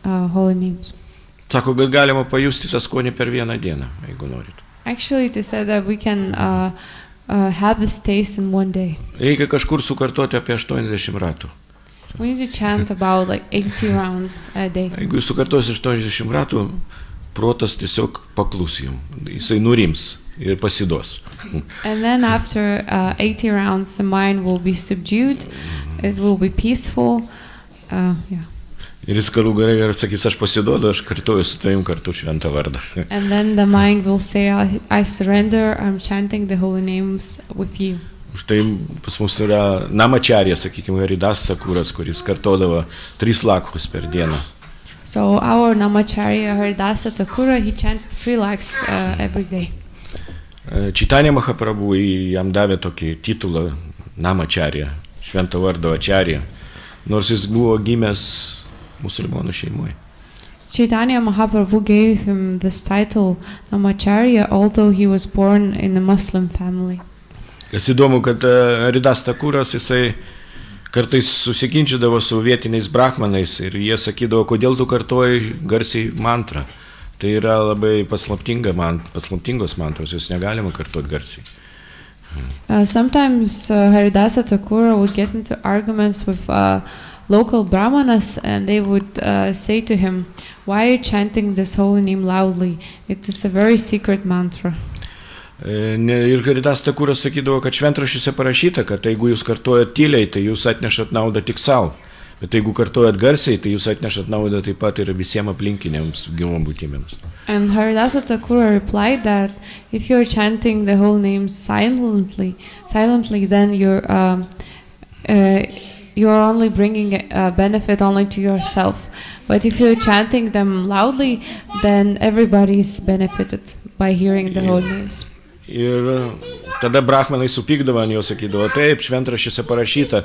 holy names. Sako, kad galima pajusti tą skonį per vieną dieną, jeigu norit. Actually, it is said that we can have this taste in one day. Reikia kažkur sukartoti apie 80 ratų. We need to chant about like 80 rounds a day. Jeigu jūs sukartosi 80 ratų, protas tiesiog paklus jums. Jisai nurims ir pasiduos. And then after 80 rounds, the mind will be subdued. It will be peaceful. Ir jis galų gale atsakys, aš pasiduodu, aš kartuoju su tavim kartu šventą vardą. And then the mind will say, I surrender, I'm chanting the holy names with you. Štai pas mus yra Namacharya, sakykime, Haridas Thakuras, kuris kartodavo 3 lakhus per dieną. So our Namacharya Haridasa Thakura, he chanted 3 lakhs every day. Chaitanya Mahaprabhu jam davė tokį titulą Namacharya, švento vardo Acharya, nors jis buvo gimęs musulmonų šeimoje. Chaitanya Mahaprabhu gave him this title, Namacharya, although he was born in a Muslim family. Kas įdomu, kad Haridas Thakuras, jisai kartais susikinčydavo su vietiniais brahmanais ir jie sakydavo, kodėl tu kartoji garsiai mantrą. Tai yra labai paslaptingos mantros, jūs negalima kartuoti garsiai. Sometimes Haridasa Thakura would get into arguments with local brahmanas, and they would say to him, why are you chanting this holy name loudly? It is a very secret mantra. Ir Haridas Thakuras sakydavo, kad šventraščiuose parašyta, kad jeigu jūs kartojat tyliai, tai jūs atnešat naudą tik savo. Bet jeigu kartojat garsiai, tai jūs atnešat naudą taip pat ir visiems aplinkiniams gyvom būtimėms. And Haridasa Thakura replied that if you're chanting the whole name silently, then you're only bringing a benefit only to yourself. But if you're chanting them loudly, then everybody's benefited by hearing the holy names. Ir tada brahmanai supykdavo ant jo, sakydavo, taip, šventraščiuose parašyta,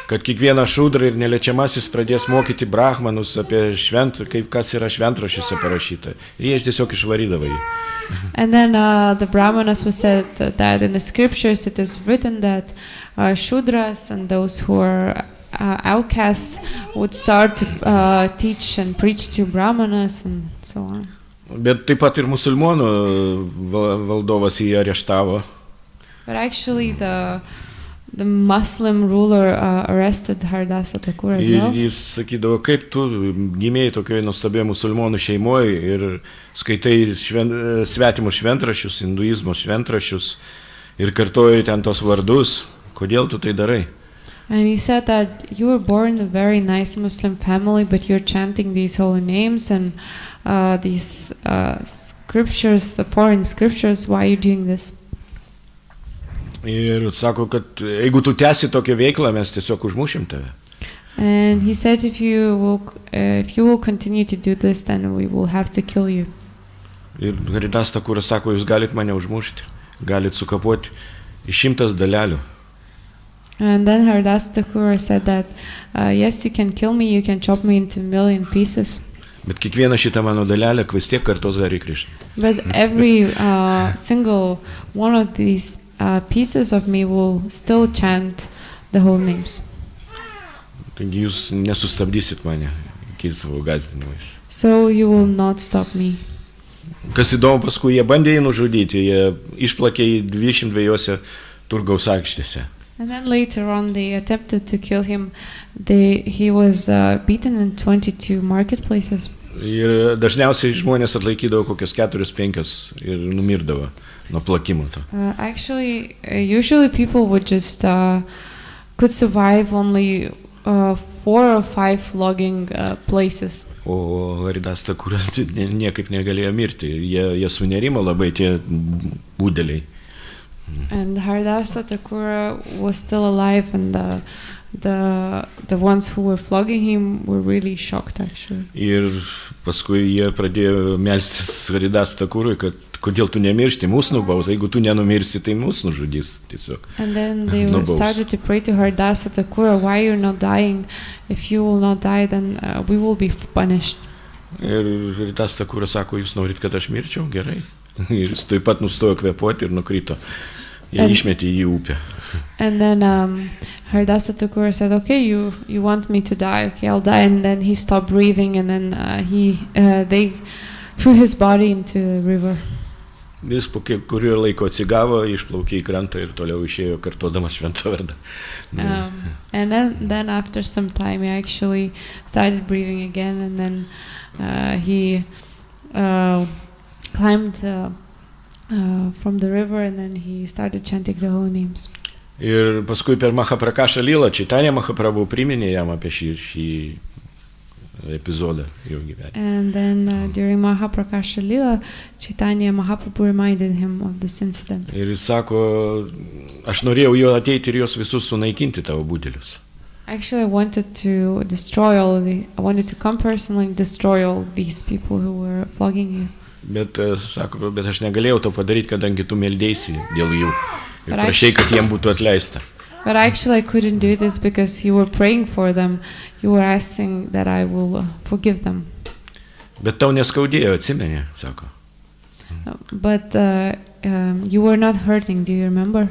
kad kiekvienas šudra ir neliečiamasis pradės mokyti brahmanus apie kas yra šventraščiuose parašyta. Ir jie tiesiog išvarydavo jį. And then the brahmanas who said that in the scriptures it is written that Shudras and those who are outcasts would start to teach and preach to brahmanas and so on. Bet taip pat ir musulmonų valdovas jį areštavo. But actually the Muslim ruler arrested Haridasa Thakur as Ir well. jis sakydavo, kaip tu gimėjai tokioje nuostabioje musulmonų šeimoje ir skaitai svetimus šventraščius, hinduizmo šventraščius ir kartoji ten tos vardus, kodėl tu tai darai? And he said that you were born in a very nice Muslim family, but you're chanting these holy names and these scriptures, the foreign scriptures. Why are you doing this? Ir sako, kad jeigu tu tęsi tokią veiklą, mes tiesiog užmušim tave. And he said, if you will continue to do this, then we will have to kill you. Ir Haridas Thakuras sako, jūs galit mane užmušti, galit sukapuoti į 100 dalelių. And then Haridas Thakur said that, yes, you can kill me, you can chop me into 1,000,000 pieces. Bet kiekviena šita mano dalelė vis tiek kartos Hare Krishna. But every single one of these pieces of me will still chant the whole names. Taigi jūs nesustabdysit mane iki savo gazdinimais. So you will not stop me. Kas įdomu, paskui jie bandė jį nužudyti, jie išplakė į 22 turgaus aikštėse. And then later on they attempted to kill him. He was beaten in 22 marketplaces. Ir dažniausiai žmonės atlaikydavo kokios 4-5 ir numirdavo nuo plakimo. Usually people would just could survive only 4 or 5 flogging places. O Haridas Thakuras niekaip negalėjo mirti. Jie sunerimo labai tie būdeliai. And Haridasa Thakur was still alive, and the ones who were flogging him were really shocked, actually. Ir paskui jie pradėjo melstis Haridas Thakurui, kad kodėl tu nemiršti, mūsų nubaus, jeigu tu nenumirsi, tai mūsų nužudys tiesiog. And then they started to pray to Haridasa Thakur, why you're not dying? If you will not die, then we will be punished. Ir Haridas Thakuras sako, jūs norit, kad aš mirčiau? Gerai. Ir jis taip pat nustojo kvėpuoti ir nukrito. Jie išmetė į upę. And then Haridasa Thakur said, okay, you want me to die, okay, I'll die. And then he stopped breathing, and then they threw his body into the river. Jis po kurio laiko atsigavo, išplaukė į krantą ir toliau išėjo kartodamas šventą vardą. And then after some time he actually started breathing again, and then he climbed from the river, and then he started chanting the holy names. Ir paskui per Mahaprakasha lylą Chaitanya Mahaprabhu priminė jam apie šį epizodą jo gyvenime. And then during Mahaprakasha lila, Chaitanya Mahaprabhu reminded him of this incident. Ir jis sako, aš norėjau jo ateiti ir juos visus sunaikinti tavo būdelius. Actually, I wanted to come personally and destroy all these people who were flogging you. Bet aš negalėjau to padaryti, kadangi tu meldėsi dėl jų ir prašai, kad jiem būtų atleista. But actually I couldn't do this because you were praying for them. You were asking that I will forgive them. Bet tau neskaudėjo, atsimeni, sako. But you were not hurting, do you remember?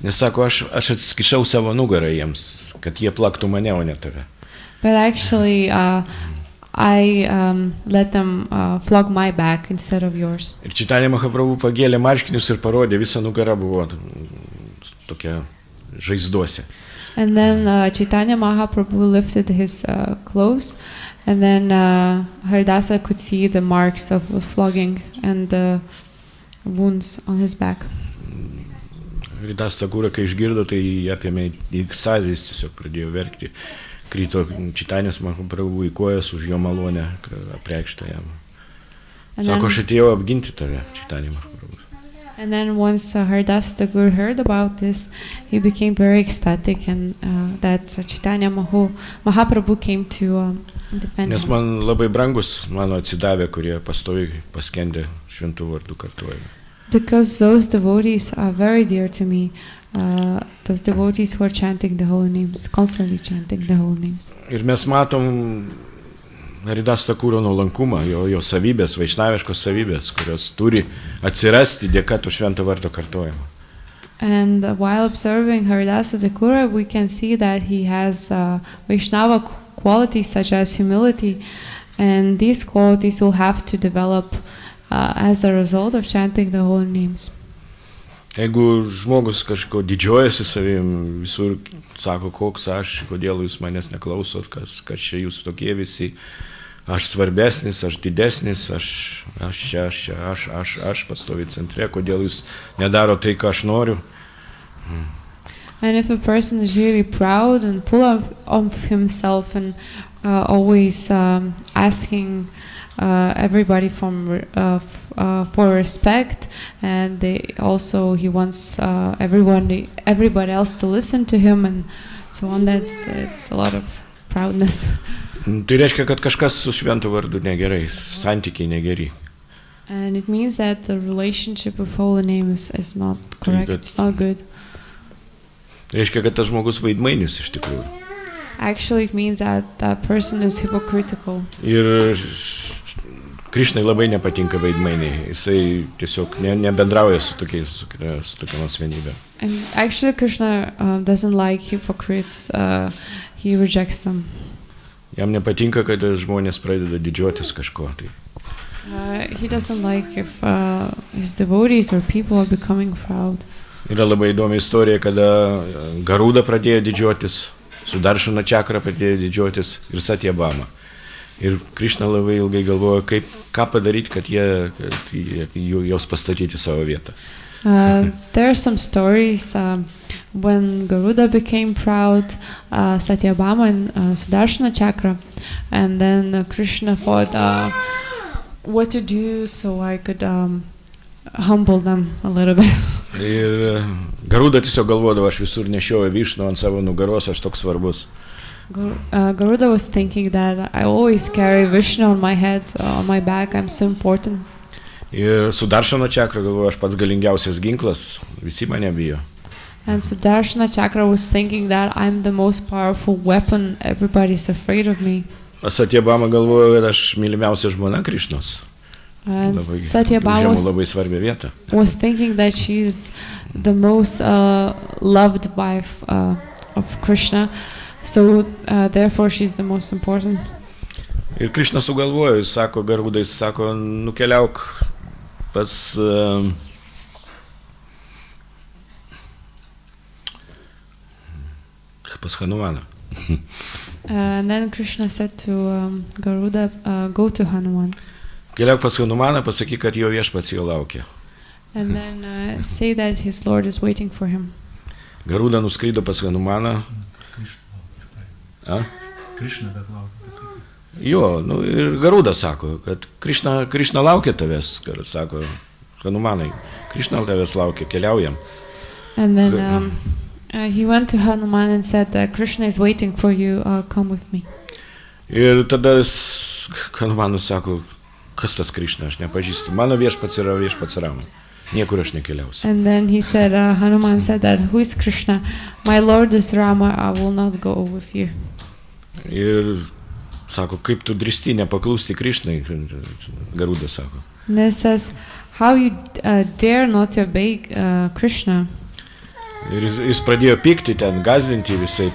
Nes sako, aš atskišau savo nugarą jiems, kad jie plaktų mane, o ne tave. But actually I let them flog my back instead of yours. Ir Chaitanya Mahaprabhu pagėlė marškinius ir parodė, visa nugara buvo tokia žaizduose. And then Chaitanya Mahaprabhu lifted his clothes, and then Haridasa could see the marks of flogging and the wounds on his back. Haridas Thakurą, kai išgirdo, tai apėmė į ekstazę, jis tiesiog pradėjo verkti. Krito Čaitanės Mahaprabhu į kojas už jo malonę apreikštą jam. Sako, aš atėjau apginti tave, Čaitanė Mahaprabhu. And then once Haridasa Thakur heard about this, he became very ecstatic, and that Chaitanya Mahaprabhu came to defend Nes him. man labai brangus mano atsidavę, kurie pastoviai paskendė šventų vardų kartuojami. Because those devotees are very dear to me. Those devotees who are chanting the holy names, constantly chanting the holy names. Ir mes matom Haridas Thakuro nuolankumą, jo savybės, vaišnaviškos savybės, kurios turi atsirasti dėka tų švento vardo kartojimo. And while observing Haridasa Thakura, we can see that he has Vaishnava qualities such as humility, and these qualities will have to develop as a result of chanting the holy names. Jeigu žmogus kažko didžiuojasi savim, visur sako, koks aš, kodėl jūs manęs neklausot, kas čia jūs tokie visi, aš svarbesnis, aš didesnis, aš pastovi centre, kodėl jūs nedaro tai, ką aš noriu. And if a person is really proud and full of himself and always asking everybody for respect, and he wants everybody else to listen to him, and so on. It's a lot of proudness. Tai reiškia, kad kažkas su šventu vardu negerai, santykiai negeri. And it means that the relationship with holy name is not correct. It's not good. Reiškia, kad tas žmogus vaidmainis iš tikrųjų. Actually, it means that that person is hypocritical. Ir Krišnai labai nepatinka vaidmainiai. Jisai tiesiog nebendrauja su tokiam asmenybėm. And actually, Krishna doesn't like hypocrites. He rejects them. Jam nepatinka, kad žmonės pradeda didžiuotis kažko. Tai. He doesn't like if his devotees or people are becoming proud. Yra labai įdomi istorija, kada Garuda pradėjo didžiuotis, Sudaršana Čakra pradėjo didžiuotis ir Satyabhama. Ir Krišna labai ilgai galvojo, ką padaryti, kad jos pastatyti savo vietą. There are some stories when Garuda became proud, Satyabhama and Sudarshana Chakra, and then Krishna thought what to do so I could humble them a little bit. Ir Garuda tiesiog galvodavo, aš visur nešioju višnu ant savo nugaros, aš toks svarbus. Garuda was thinking that I always carry Vishnu on my head, on my back, I'm so important. Ir Sudaršana Čakra galvojo, aš pats galingiausias ginklas, visi mane bijo. And Sudarshana Chakra was thinking that I'm the most powerful weapon, everybody's afraid of me. Satyabhama galvojo, kad aš mylimiausia žmona Krišnos. And Satyabhama was thinking that she's the most loved wife of Krishna, so therefore she's the most important. Ir Krišna sugalvojo, jis sako Garudai, jis sako, nukeliauk pas Hanumaną. And then Krishna said to Garuda, go to Hanuman. Keliauk pas Hanumaną, pasakyk, kad jo viešpats jo laukia. And then say that his Lord is waiting for him. Garuda nuskrido pas Hanumaną. Krishna dar laukia, pasakyk. Jo, ir Garuda sako, kad Krišna laukia tavęs, sako Hanumanai, Krišna tavęs laukia, keliaujam. And then he went to Hanuman and said that Krishna is waiting for you, come with me. Ir tada Hanumanas sako, kas tas Krišna, aš nepažįstu, mano viešpats yra viešpats Rama, niekur aš nekeliausiu. And then he said, Hanuman said that, who is Krishna? My Lord is Rama, I will not go with you. Ir sako, kaip tu drįsti nepaklusti Krišnai, Garuda sako. And then says, how you dare not to obey Krishna? Ir jis pradėjo pykti ten, gazdinti visaip.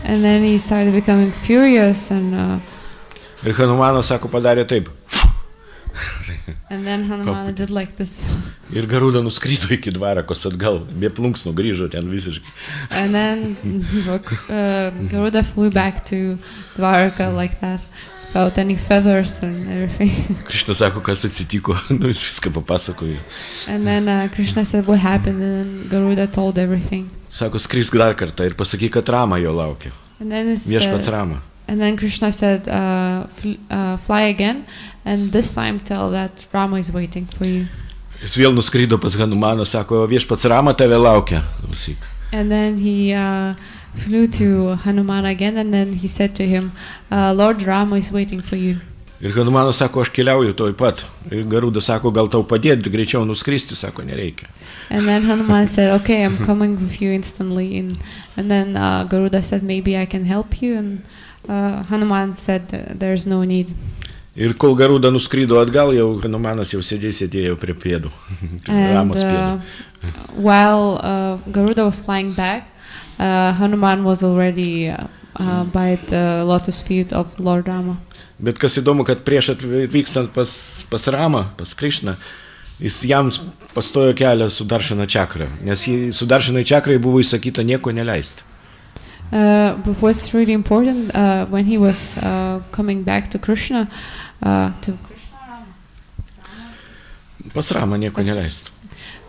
And then he started becoming furious and Ir Hanumanas sako, padarė taip. and then Hanuman did like this. Ir Garuda nuskrido iki Dvarakos atgal, be plunksnų grįžo ten visiškai. And then Garuda flew back to Dvaraka like that, without any feathers and everything. Krishna sako, kas atsitiko, jis viską papasakojo. And then Krishna said what happened, and then Garuda told everything. Sako, skrisk dar kartą ir pasakyk, kad Rama jo laukia. And then Viešpats Rama. And then Krishna said, fly again, and this time tell that Rama is waiting for you. Jis vėl nuskrido pas Hanumaną, sako, viešpats Rama tave laukia. And then he flew to Hanuman again, and then he said to him, Lord Rama is waiting for you. Ir Hanumanas sako, aš keliauju toj pat. Ir Garuda sako, gal tau padėti, greičiau nuskristi, sako, nereikia. And then Hanuman said, okay, I'm coming with you instantly. And then Garuda said, maybe I can help you. And Hanuman said, there's no need. Ir kol Garuda nuskrido atgal, jau Hanumanas jau sėdėjo prie pėdų. Ramos pėdų. While Garuda was flying back, Hanuman was already by the lotus feet of Lord Rama. Bet kas įdomu, kad prieš atvykstant pas Ramą, pas Krišną, Jis jam pastojo kelią su Daršana čakra, nes su Daršanai čakrai buvo įsakyta nieko neleisti. But what's really important when he was coming back to Krishna, to Pas Ramą nieko neleisti.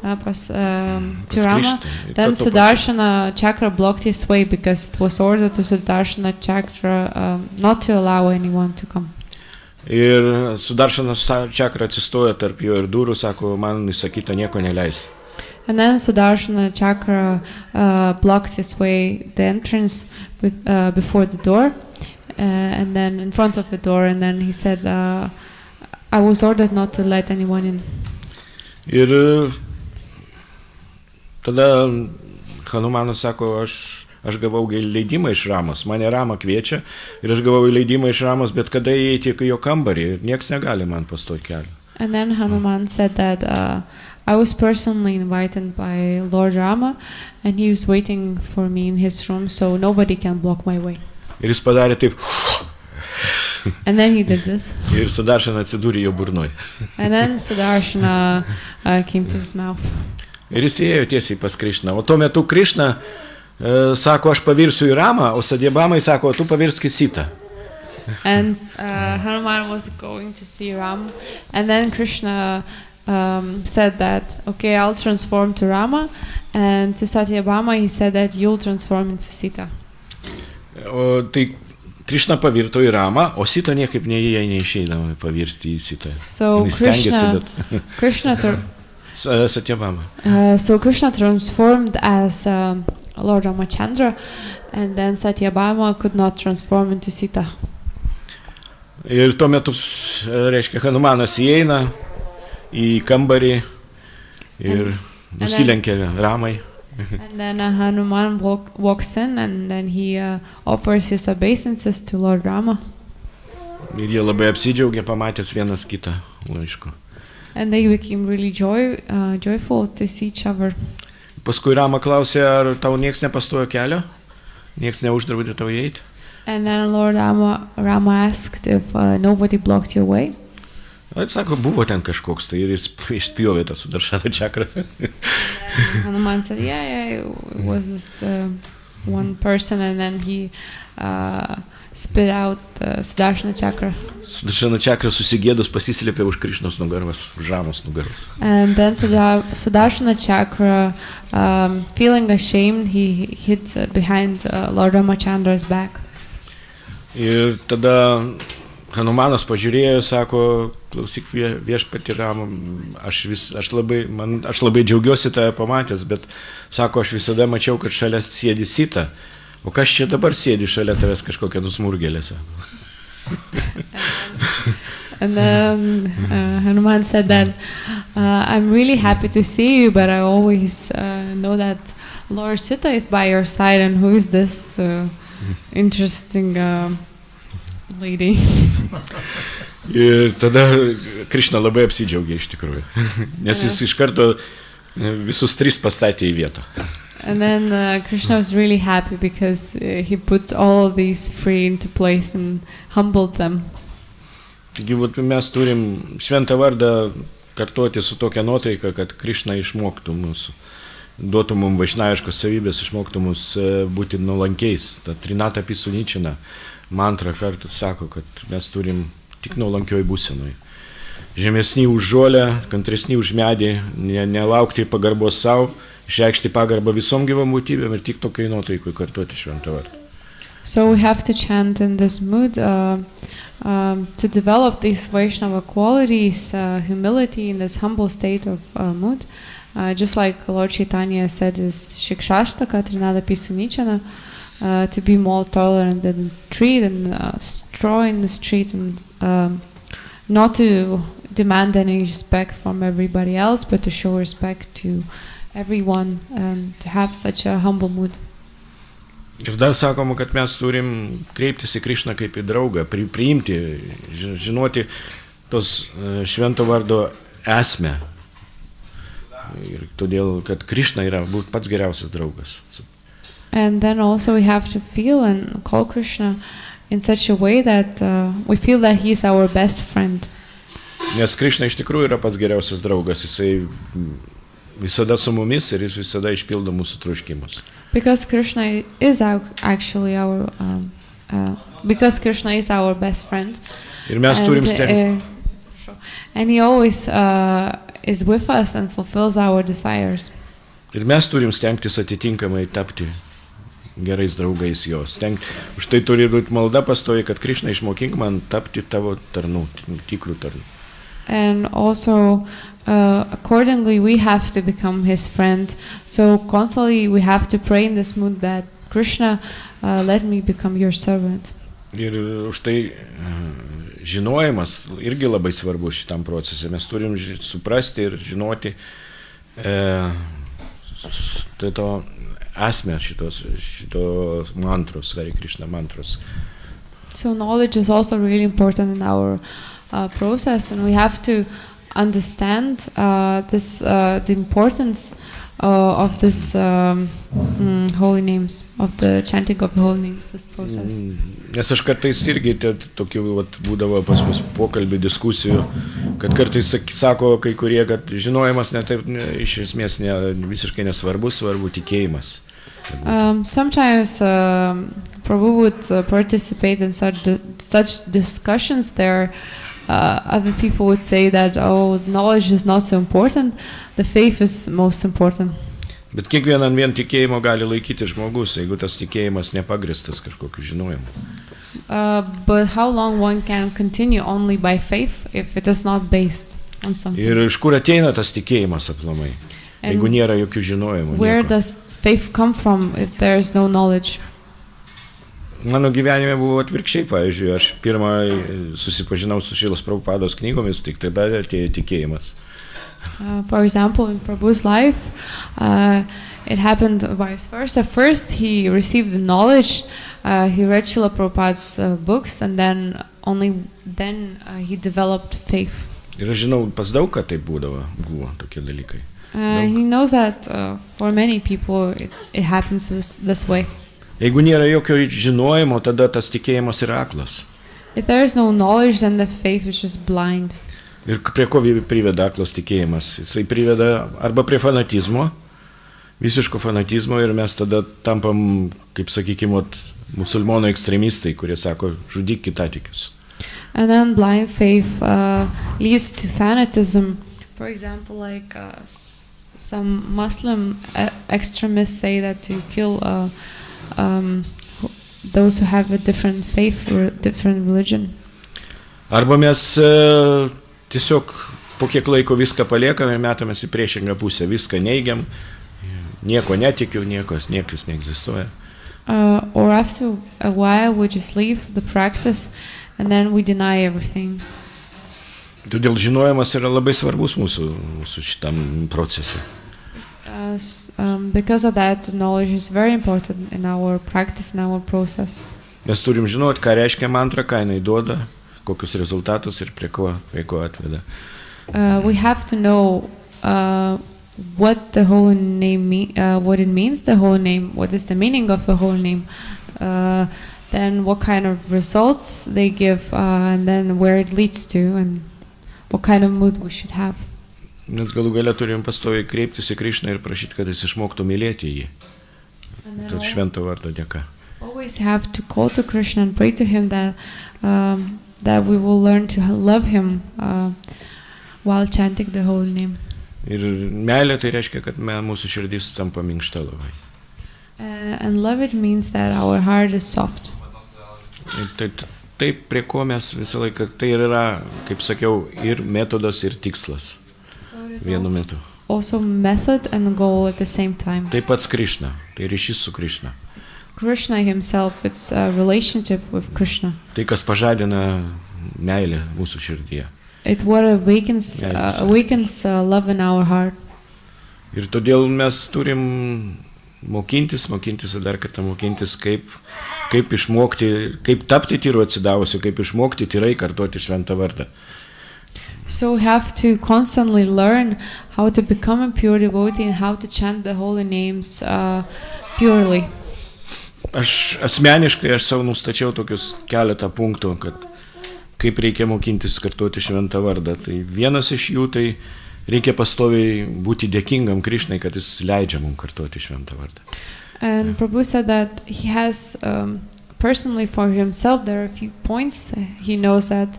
To Rama, then Sudarshana Chakra blocked his way because it was ordered to Sudarshana Chakra not to allow anyone to come. Ir Sudaršanas čakra atsistojo tarp jo ir durų, sako, man įsakyta nieko neleisti. And then Sudarshana Chakra blocked his way, the entrance before the door, and then in front of the door, and then he said, I was ordered not to let anyone in. Ir tada Hanumanas sako, aš gavau leidimą iš Ramos, mane Rama kviečia ir aš gavau leidimą iš Ramos, bet kada įeiti į jo kambarį ir nieks negali man pastoti kelią. And then Hanuman said that I was personally invited by Lord Rama and he was waiting for me in his room, so nobody can block my way. Ir jis padarė taip. And then he did this. Ir Sudaršana atsidūrė jo burnoj. And then Sudarshana came to his mouth. Ir jis ėjo tiesiai pas Krišną. O tuo metu Krišna sako, aš pavirsiu į Ramą, o Satyabhamai sako, tu pavirsk į Sitą. And Hanuman was going to see Ram, and then Krishna said that, okay, I'll transform to Rama, and to Satyabhama he said that you'll transform into Sita. O tai Krišna pavirto į Ramą, o Sita niekaip neišeidavo pavirsti į Sitą. So Krishna Satyabhama. So Krishna transformed as Lord Ramachandra, and then Satyabhama could not transform into Sita. Ir tuo metu, reiškia, Hanumanas įeina į kambarį ir nusilenkia Ramai. And then Hanuman walks in, and then he offers his obeisances to Lord Rama. Ir jie labai apsidžiaugė, pamatęs vienas kitą laišku. And they became really joyful to see each other. Paskui Rama klausė, ar tau nieks nepastojo kelio? Nieks neuždraudė tau įeiti? And then Lord Rama asked if nobody blocked your way. Sako, buvo ten kažkoks, tai ir jis išpjovė tą Sudaršana čakrą. Hanuman said, yeah, it was this one person, and then he spit out the Sudarshana chakra. Sudaršana čakra susigėdus pasislėpė už Krišnos nugaros, už Ramos nugaros. And then Sudarshana chakra, feeling ashamed, he hid behind Lord Ramachandra's back. Ir tada Hanumanas pažiūrėjo, sako, klausyk viešpatį Ramą, aš labai džiaugiuosi tave pamatęs, bet sako, aš visada mačiau, kad šalia sėdi Sita, o kas čia dabar sėdi šalia tavęs kažkokia nusmurgėlėse. And then Hanuman said that I'm really happy to see you, but I always know that Lord Sita is by your side, and who is this interesting lady? Ir tada Krišna labai apsidžiaugė iš tikrųjų, nes jis iš karto visus tris pastatė į vietą. And then Krishna was really happy because he put all of these three into place and humbled them. Taigi mes turim šventą vardą kartuoti su tokia nuotaika, kad Krišna išmoktų mūsų, duotų mums vaišnaviškos savybės, išmoktų mus būti nuolankiais. Ta Trinata Pisuničina mantra kartą sako, kad mes turim tik nuolankioj būsenoj. Žemesni už žolę, kantresni už medį, nelaukti pagarbos savo, išreikšti pagarbą visom gyvom būtybėm ir tik tokiai nuotaikui kartuoti šventą vardą. So we have to chant in this mood to develop these Vaishnava qualities, humility in this humble state of mood. Just like Lord Chaitanya said is Shikshashtaka, Trinada Pisunichana, to be more tolerant than tree, than straw in the street, and not to demand any respect from everybody else, but to show respect to everyone and to have such a humble mood. Ir dar sakoma, kad mes turim kreiptis į Krišną kaip į draugą, priimti, žinoti tos švento vardo esmę. Ir todėl, kad Krišna yra būt pats geriausias draugas. And then also we have to feel and call Krishna in such a way that we feel that he is our best friend. Nes Krišna iš tikrųjų yra pats geriausias draugas, jisai visada su mumis ir jis visada išpildo mūsų troškimus. Because Krishna is actually because Krishna is our best friend. Ir mes turim And he always is with us and fulfills our desires. Ir mes turim stengtis atitinkamai tapti gerais draugais jos. Už tai turi būti malda pastoji, kad Krišna išmokink man tapti tavo tarnų, tikrų tarnų. And also, accordingly, we have to become his friend. So constantly we have to pray in this mood that Krishna, let me become your servant. Ir už tai žinojimas irgi labai svarbus šitam procese. Mes turim suprasti ir žinoti to esmę šitos mantros, Hare Krishna mantros. So knowledge is also really important in our process, and we have to understand the importance of this holy names, of the chanting of the holy names, this process. Nes aš kartais irgi tokių būdavo pas mus pokalbių, diskusijų, kad kartais sako kai kurie, kad žinojimas iš esmės visiškai nesvarbus, svarbu tikėjimas. Sometimes Prabhu would participate in such discussions there. Other people would say that, knowledge is not so important, the faith is most important. Bet kiekvienan vien tikėjimo gali laikyti žmogus, jeigu tas tikėjimas nepagristas kažkokiu žinojimu. But how long one can continue only by faith if it is not based on something? Ir iš kur ateina tas tikėjimas aplamai, jeigu nėra jokių žinojimų. Where does faith come from if there is no knowledge? Mano gyvenime buvo atvirkščiai, pavyzdžiui, aš pirmą susipažinau su Šrilos Prabhupados knygomis, tik tada atėjo tikėjimas. For example, in Prabhu's life, it happened vice versa. First, he received the knowledge, he read Srila Prabhupada's books, and then only then he developed faith. Ir aš žinau, pas daug ką tai buvo tokie dalykai. He knows that for many people it happens this way. Jeigu nėra jokio žinojimo, tada tas tikėjimas yra aklas. If there is no knowledge, then the faith is just blind. Ir prie ko priveda aklas tikėjimas? Jisai priveda arba prie fanatizmo, visiško fanatizmo, ir mes tada tampam, kaip sakykime, musulmonų ekstremistai, kurie sako, žudyk kitatikius. And then blind faith leads to fanatism. For example, like some Muslim extremists say that to kill those who have a different faith or a different religion. Arba mes tiesiog po kiek laiko viską paliekame ir metamės į priešingą pusę, viską neigiam, nieko netikiu, niekas neegzistuoja. Or after a while we just leave the practice and then we deny everything. Todėl žinojimas yra labai svarbus mūsų šitam procese. Because of that, knowledge is very important in our practice, in our process. Mes turim žinoti, ką reiškia mantra, ką jinai duoda, kokius rezultatus ir prie ko atveda. We have to know what the holy name what it means, the holy name, what is the meaning of the holy name, then what kind of results they give, and then where it leads to, and what kind of mood we should have. Nes galų gale turim pastoviai kreiptis į Krišną ir prašyti, kad jis išmoktų mylėti jį. To švento vardo dėka. Always have to call to Krishna and pray to him that that we will learn to love him while chanting the holy name. Ir meilė tai reiškia, kad mūsų širdis tampa minkšta labai. And love it means that our heart is soft. Taip, prie ko mes visą laiką, tai yra, kaip sakiau, ir metodas, ir tikslas. Vienu metu. Also method and goal at the same time. Tai pats Krišna, tai ryšys su Krišna. Krishna himself, it's a relationship with Krishna. Tai, kas pažadina meilę mūsų širdyje. It what awakens love in our heart. Ir todėl mes turim mokintis ir dar kartą mokintis, kaip išmokti, kaip tapti tyru atsidavusiu, kaip išmokti tyrai kartoti šventą vardą. So we have to constantly learn how to become a pure devotee and how to chant the holy names purely. Aš asmeniškai savo nustačiau tokius keletą punktų, kad kaip reikia mokintis kartoti šventą vardą. Tai vienas iš jų tai reikia pastoviai būti dėkingam Krišnai, kad jis leidžia mums kartoti šventą vardą. And Prabhu said that he has personally for himself there are a few points. He knows that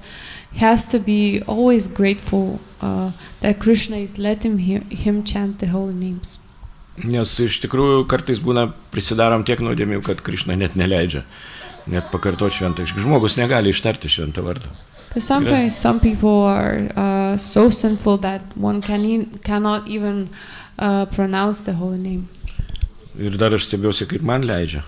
he has to be always grateful that Krishna is letting him chant the holy names. Nes iš tikrųjų kartais būna prisidarom tiek nuodėmių, kad Krišna net neleidžia net pakartoti šventą. Žmogus negali ištarti šventą vardą. But sometimes some people are so sinful that one cannot even pronounce the holy name. Ir dar aš stebiuosi, kaip man leidžia.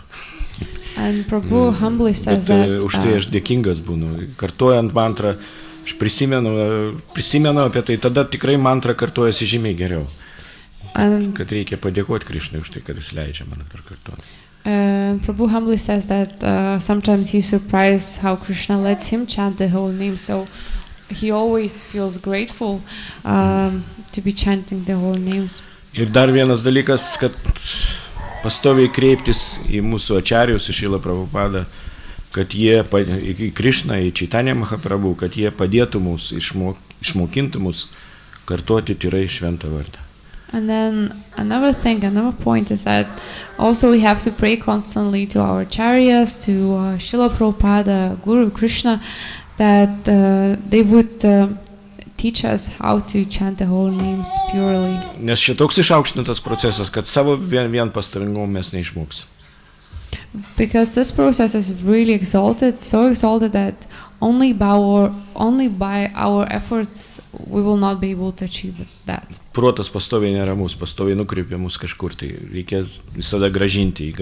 And Prabhu humbly says Bet that. už tai aš dėkingas būnu. Kartojant mantrą, aš prisimenu apie tai, tada tikrai mantra kartojasi žymiai geriau. Kad reikia padėkoti Krišnai už tai, kad jis leidžia man kartoti. Prabhu humbly says that sometimes he's surprised how Krishna lets him chant the holy name, so he always feels grateful to be chanting the holy names. Ir dar vienas dalykas, kad pastoviai kreiptis į mūsų ačarius, į Šrila Prabhupadą, kad jie, į Krišną, į Chaitanya Mahaprabhu, kad jie padėtų mums, išmokintų mus kartoti tyrai šventą vardą. And then another point is that also we have to pray constantly to our acharyas, to Srila Prabhupada, Guru Krishna, that they would teach us how to chant the holy names purely. Nes šitoks išaukštintas procesas, kad savo vien pastangom mes neišmoksim. Because this process is really exalted, so exalted that only by our efforts we will not be able to achieve that. Protas pastoviai neramus, pastoviai nukreipia mus kažkur, tai reikia visada gražinti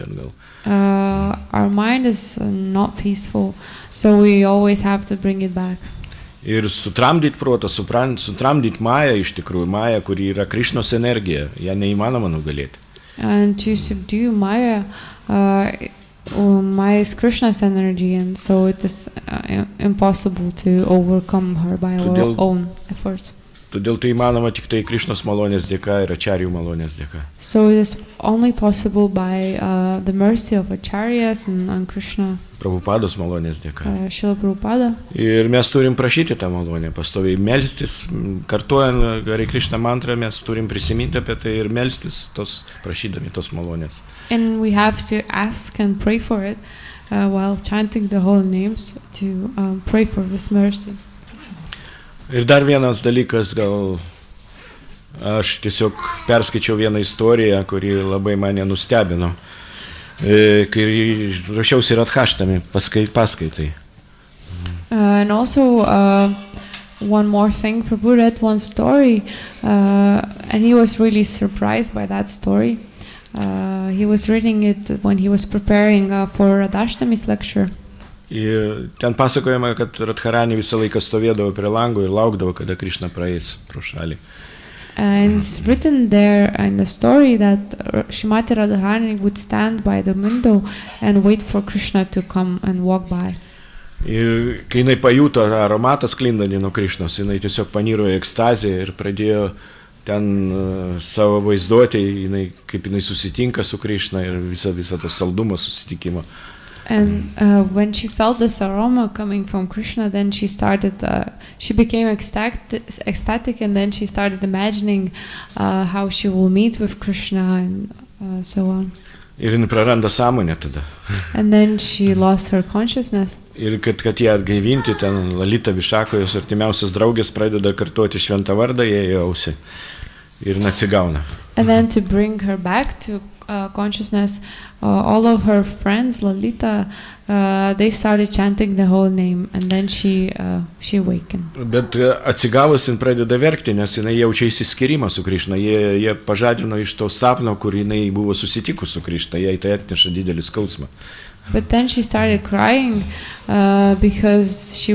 atgal. Our mind is not peaceful, so we always have to bring it back. Ir sutramdyti protą, sutramdyti Mają iš tikrųjų, Mają, kuri yra Krišnos energija, ją neįmanoma nugalėti. And to subdue Maya, Maya is Krishna's energy, and so it is impossible to overcome her by our own efforts. Todėl tai įmanoma tik tai Krišnos malonės dėka ir ačarijų malonės dėka. So it is only possible by the mercy of acharyas and Krishna. Prabhupados malonės dėka. Srila Prabhupada. Ir mes turim prašyti tą malonę, pastoviai melstis, kartuojant Hare Krishna mantrą, mes turim prisiminti apie tai ir melstis, prašydami tos malonės. And we have to ask and pray for it while chanting the holy names to pray for this mercy. Ir dar vienas dalykas, gal aš tiesiog perskaičiau vieną istoriją, kuri labai mane nustebino, kai ruošiausi Radhaštami paskaitai. And also one more thing, Prabhu read one story and he was really surprised by that story. He was reading it when he was preparing for Radhashtami's lecture. Ir ten pasakojama, kad Radharani visą laiką stovėdavo prie lango ir laukdavo, kada Krišna praeis pro šalį. And it's written there in the story that Srimati Radharani would stand by the window and wait for Krishna to come and walk by. Ir kai jinai pajuto aromatą sklindantį nuo Krišnos, jinai tiesiog paniro į ekstazę ir pradėjo ten savo vaizduotę, kaip jinai susitinka su Krišna ir visą to saldumą susitikimo. And when she felt this aroma coming from Krishna, then she became ecstatic, and then she started imagining how she will meet with Krishna and so on. Ir jinai praranda sąmonę tada. And then she lost her consciousness. Ir kad ją atgaivinti, ten Lalita Višakojos artimiausias draugės pradeda kartoti šventą vardą, jie į ausį ir atsigauna. And then to bring her back to consciousness, all of her friends, Lalita, they started chanting the whole name, and then she awakened. Bet atsigavus jin pradeda verkti, nes jinai jaučia išsiskyrimą su Krišna. Jie pažadino iš to sapno, kur jinai buvo susitikus su Krišna, jai tai atneša didelį skausmą. But then she started crying because she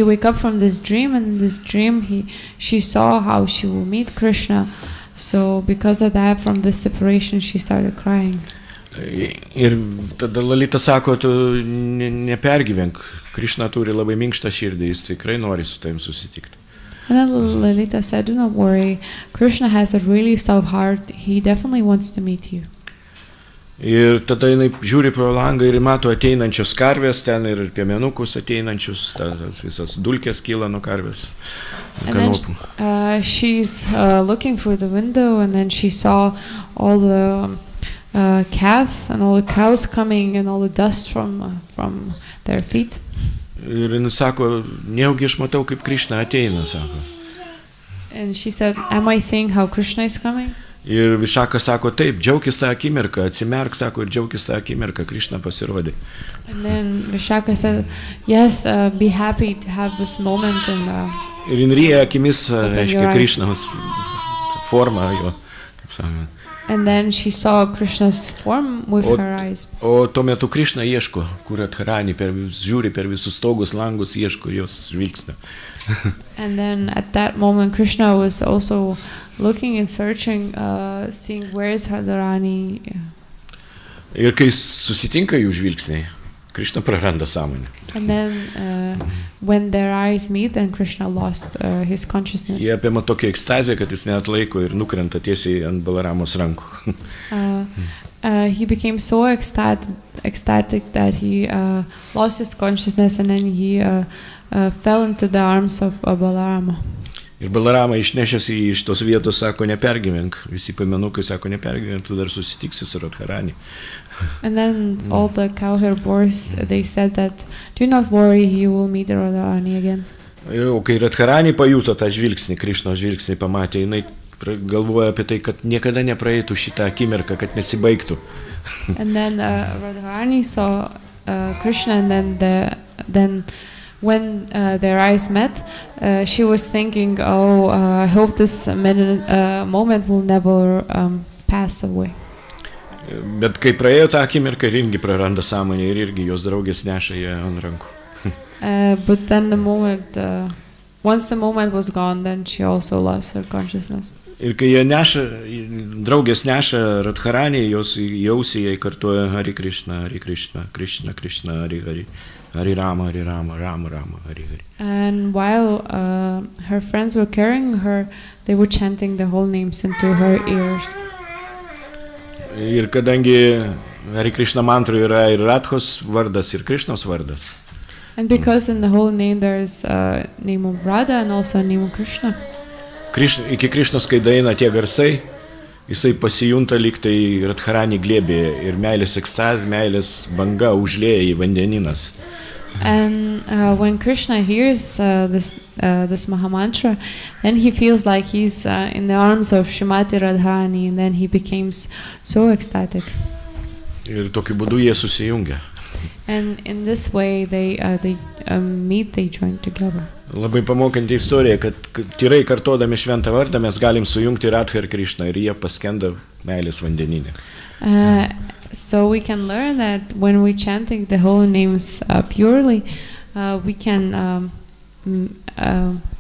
wake up from this dream, and in this dream she saw how she will meet Krishna. So because of that, from this separation, she started crying. Ir tada Lalita sako, tu nepergyvenk, Krišna turi labai minkštą širdį, jis tikrai nori su tavim susitikti. And then Lalita said, do not worry, Krishna has a really soft heart, he definitely wants to meet you. Ir tada jinai žiūri pro langą ir mato ateinančios karvės ten ir piemenukus ateinančius, tas visas dulkės kyla nuo karvės. And then Kanopų. she's looking through the window, and then she saw all the calves and all the cows coming, and all the dust from their feet. Ir jis sako, nejaugi aš matau, kaip Krišna ateina, sako. And she said, "Am I seeing how Krishna is coming?" Ir Višaka sako, taip, džiaukis tą akimirką, atsimerk, sako, ir džiaukis tą akimirką, Krišna pasirodė. And then Vishaka said, "Yes, be happy to have this moment." And Ir jin ryja akimis, reiškia, your eyes. Krišnos formą jo, kaip sakoma. and then she saw Krishna's form with her eyes. O tuo metu Krišna ieško, kur Radharani, žiūri per visus stogus, langus, ieško jos žvilgsnio. And then at that moment, Krishna was also looking and searching, seeing where is Radharani. Ir kai susitinka jų žvilgsniai, Krišna praranda sąmonę. And then when their eyes meet, then Krishna lost his consciousness. Jie apima tokią ekstazę, kad jis neatlaiko ir nukrenta tiesiai ant Balaramos rankų. He became so ecstatic that he lost his consciousness, and then he fell into the arms of Balarama. Ir Balarama išnešęs jį iš tos vietos sako, nepergyvenk. Visi piemenukai sako, nepergyvenk, tu dar susitiksi su Radharani. And then all the cowherd boys, they said that, "Do not worry, he will meet Radharani again." O kai Radharani pajuto tą žvilgsnį, Krišnos žvilgsnį pamatė, jinai galvoja apie tai, kad niekada nepraeitų šitą akimirką, kad nesibaigtų. And then Radharani saw Krishna, and then when their eyes met, she was thinking, "Oh, I hope this moment will never pass away." Bet kai praėjo tą akimirką, ir irgi praranda sąmonę ir irgi jos draugės neša ją ant rankų. But then once the moment was gone, then she also lost her consciousness. Ir kai jie neša, draugės neša Radharani, jos jausi jai kartuoja Hari Krishna, Hari Krishna, Krishna Krishna, Hari Hari, Hari Rama, Hari Rama, Rama Rama, Hari Hari. And while her friends were carrying her, they were chanting the whole names into her ears. Ir kadangi Hari Krishna mantrų yra ir Radhos vardas, ir Krishnos vardas, And because in the whole name there is a name of Radha and also a name of Krishna. iki Krišnos, kai daina tie garsai, jisai pasijunta lyg tai Radharani glėbėje ir meilės ekstaz, meilės banga užlieja į vandeninas. And when Krishna hears this Mahamantra, then he feels like he's in the arms of Srimati Radharani, and then he becomes so ecstatic. Ir tokiu būdu jie susijungia. And in this way they meet, they join together. Labai pamokanti istorija, kad tyrai kartodami šventą vardą mes galim sujungti Radhą ir Krišną ir jie paskenda meilės vandeninė. So we can learn that when we chanting the holy names purely, we can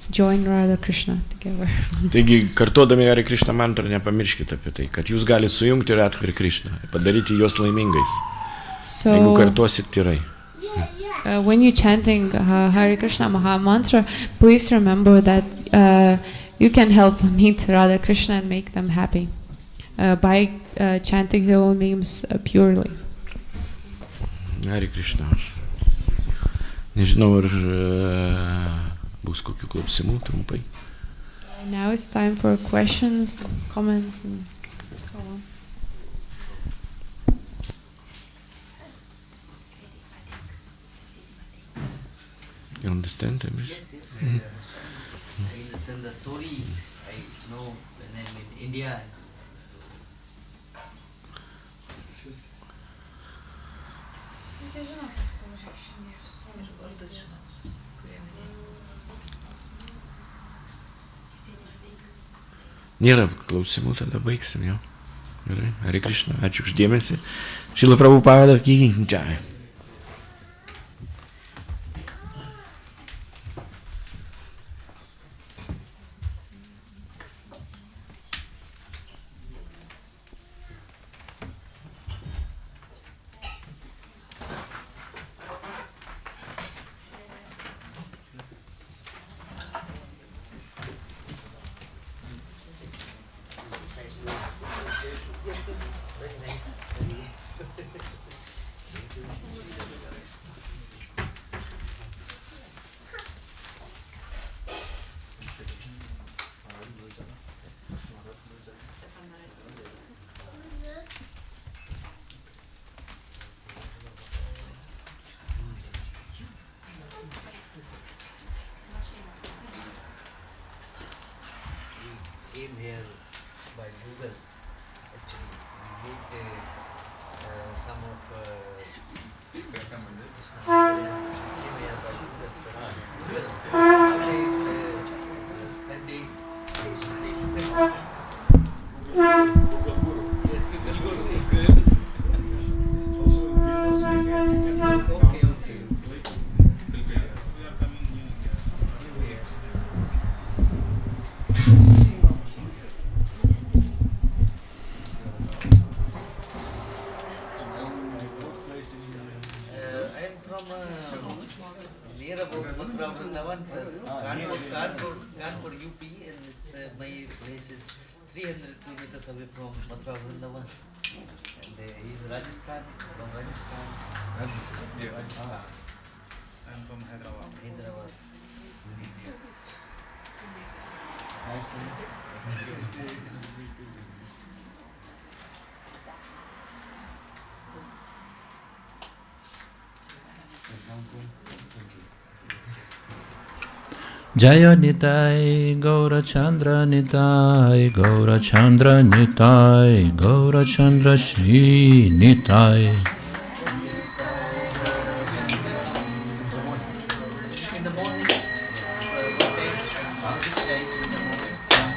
join Radha Krishna together. Taigi, kartodami Hare Krishna mantrą, nepamirškite apie tai, kad jūs galite sujungti Radhą ir Krišną, padaryti juos laimingais, jeigu So kartuosit tyrai. when you chanting Hare Krishna Maha Mantra, please remember that you can help meet Radha Krishna and make them happy by chanting the holy names purely. Hare Krishna. Nežinau, ar bus kokių klausimų trumpai. Now it's time for questions, comments, and so on. You understand everything? Yes, yes. I understand the story. I know when I'm in India. Nėra klausimų, tada baigsim jau. Gerai, Hare Krishna, ačiū už dėmesį. Šrila Prabhupada ki jai. Yes, yes. Very nice. Very hear about Mathura Vrindavan, Kanpur, UP, and it's my place is 300 kilometers away from Mathura Vrindavan. And he's Rajasthan, from Rajasthan. I'm from Hyderabad. Hyderabad. Jaya Nitai, Gaura Chandra Nitai, Gaura Chandra Nitai, Gaura Chandra Shri Nitai. In the morning,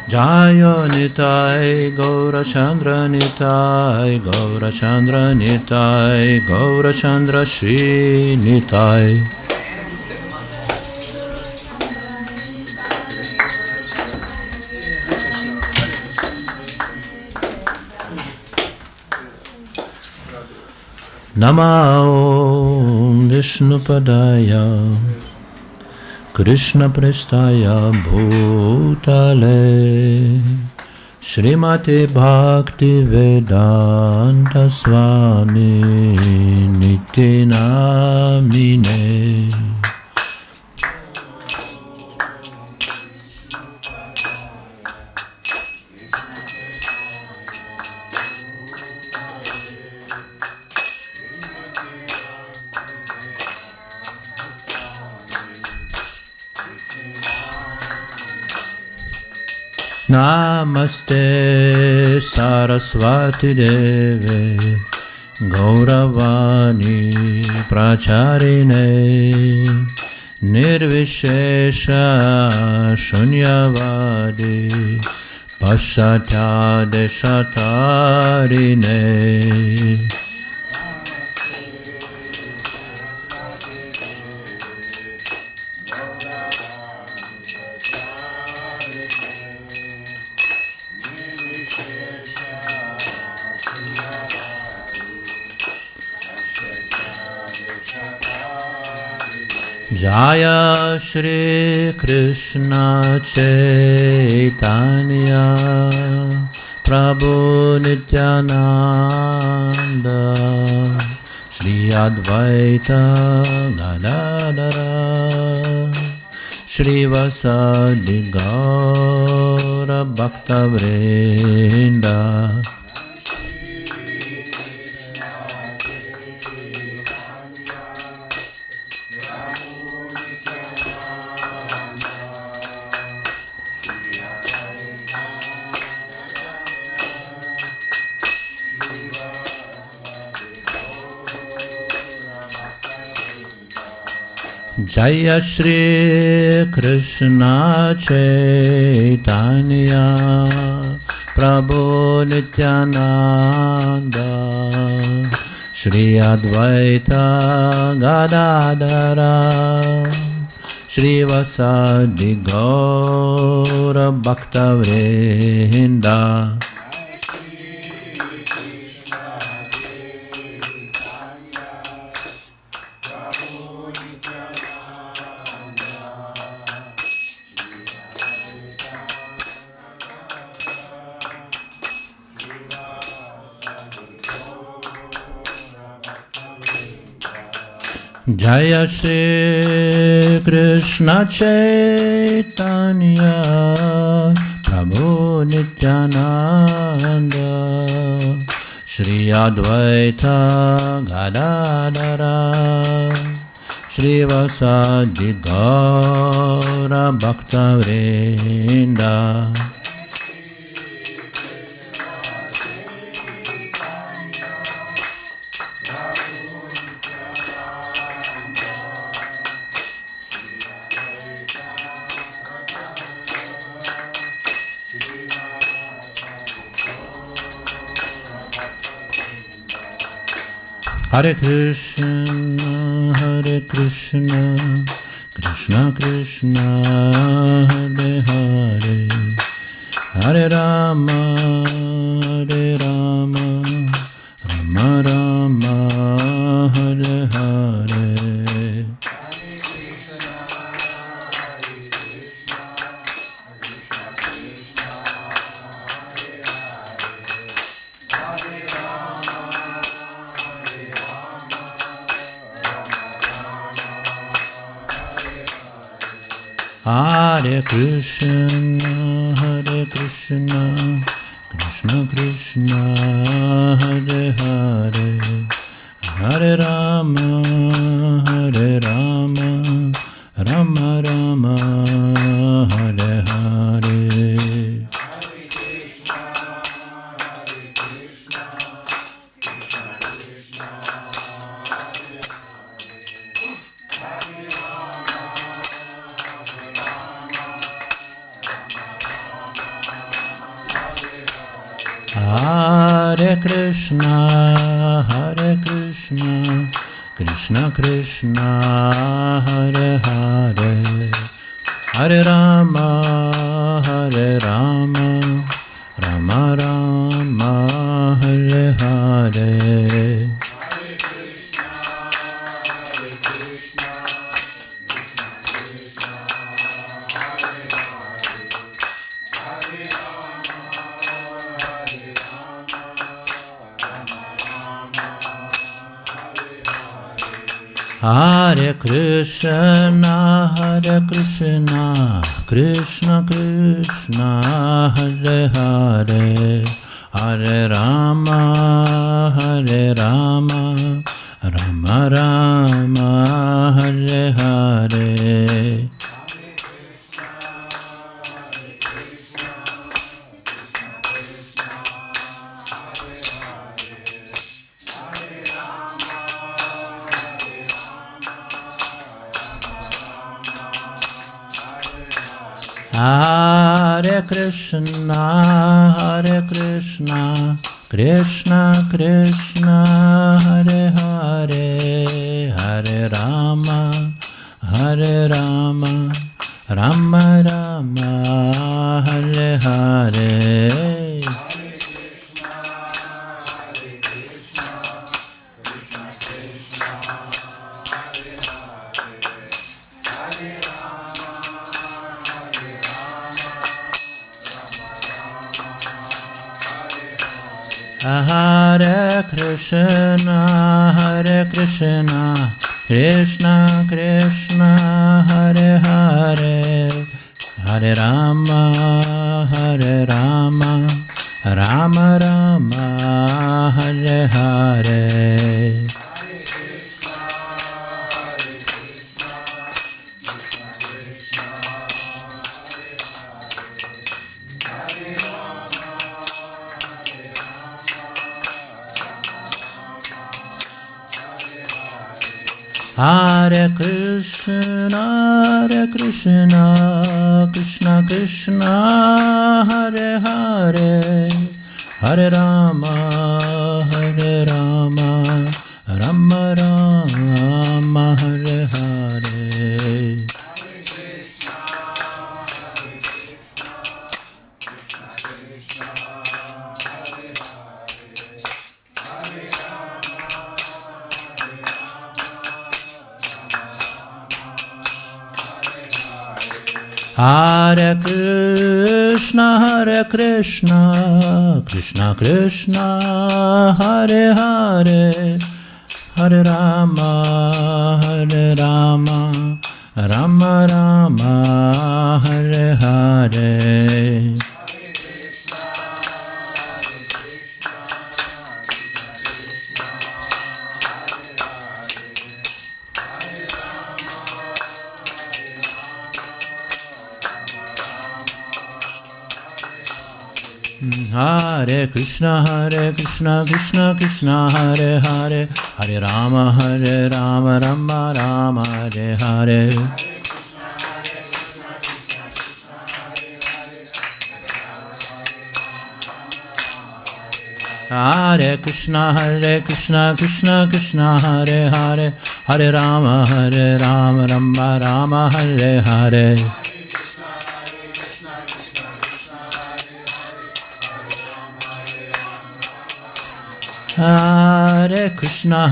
Jaya Nitai, Gaura Chandra Nitai, Gaura Chandra Nitai, Gaura Chandra Shri Nitai. Namo Vishnupadaya Krishna Prestaya Bhutale Srimati Bhakti Vedanta Swami Niti Namine. Namaste Saraswati Deve Gauravani Pracharine Nirvishesha Shunyavadi Paschatya Deshatarine. Jaya Shri Krishna Chaitanya Prabhu Nityananda Shri Advaita Gadadara Shri Vasadi Gaura Bhakta Vrinda. Jaya Shri Krishna Chaitanya Prabhu Nityananda Shri Advaita Gadadara Shri Vasadi Gaura Bhakta Vrinda. Jaya Shri Krishna Chaitanya Prabhu Nityananda Shri Advaita Gadadara Shri Vasadi Gaura Bhakta Vrinda. Hare Krishna, Krishna Krishna, Hare Hare, Hare Rama, Rama Rama, Hare Hare. Hare Krishna, Krishna Krishna, Hare Hare, Hare Rama, Rama Rama, Hare Hare. Hare Krishna, Krishna Krishna, Hare Hare, Hare Rama, Rama Rama, Hare Hare. Hare Krishna, Krishna Krishna, Hare Hare, Hare Rama, Rama Rama, Hare Hare. Hare Krishna, Krishna Krishna, Hare Hare, Hare Rama, Rama Rama, Hare Hare. Hare Krishna, Krishna Krishna, Hare Hare, Hare Rama, Rama Rama, Hare Hare. Hare Krishna, Krishna Krishna, Hare Hare, Hare Rama, Rama Rama, Hare Hare. Hare Krishna, Krishna Krishna, Hare Hare, Hare Rama, Rama Rama, Hare Hare. Hare Krishna, Krishna Krishna, Hare Hare, Hare Rama, Rama Rama, Hare Hare. Hare Krishna, Krishna Krishna, Hare Hare, Hare Rama, Rama Rama, Hare Hare. Hare Krishna,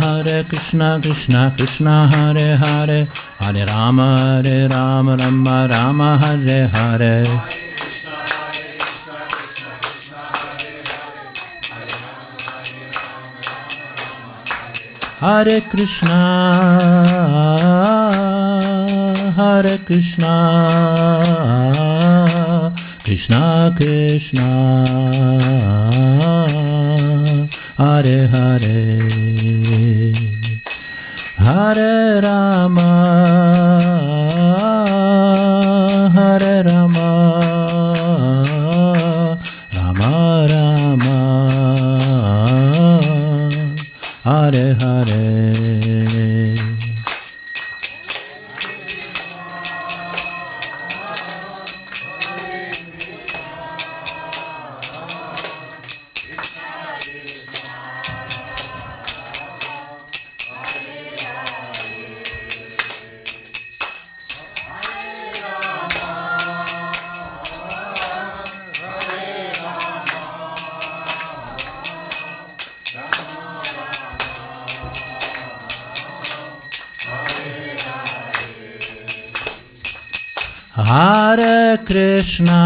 Krishna Krishna, Hare Hare, Hare Rama, Rama Rama, Hare Hare. Hare Krishna, Krishna Krishna, Hare Hare, Hare Rama, Hare Rama, Rama Rama, Hare Hare. Hare Krishna,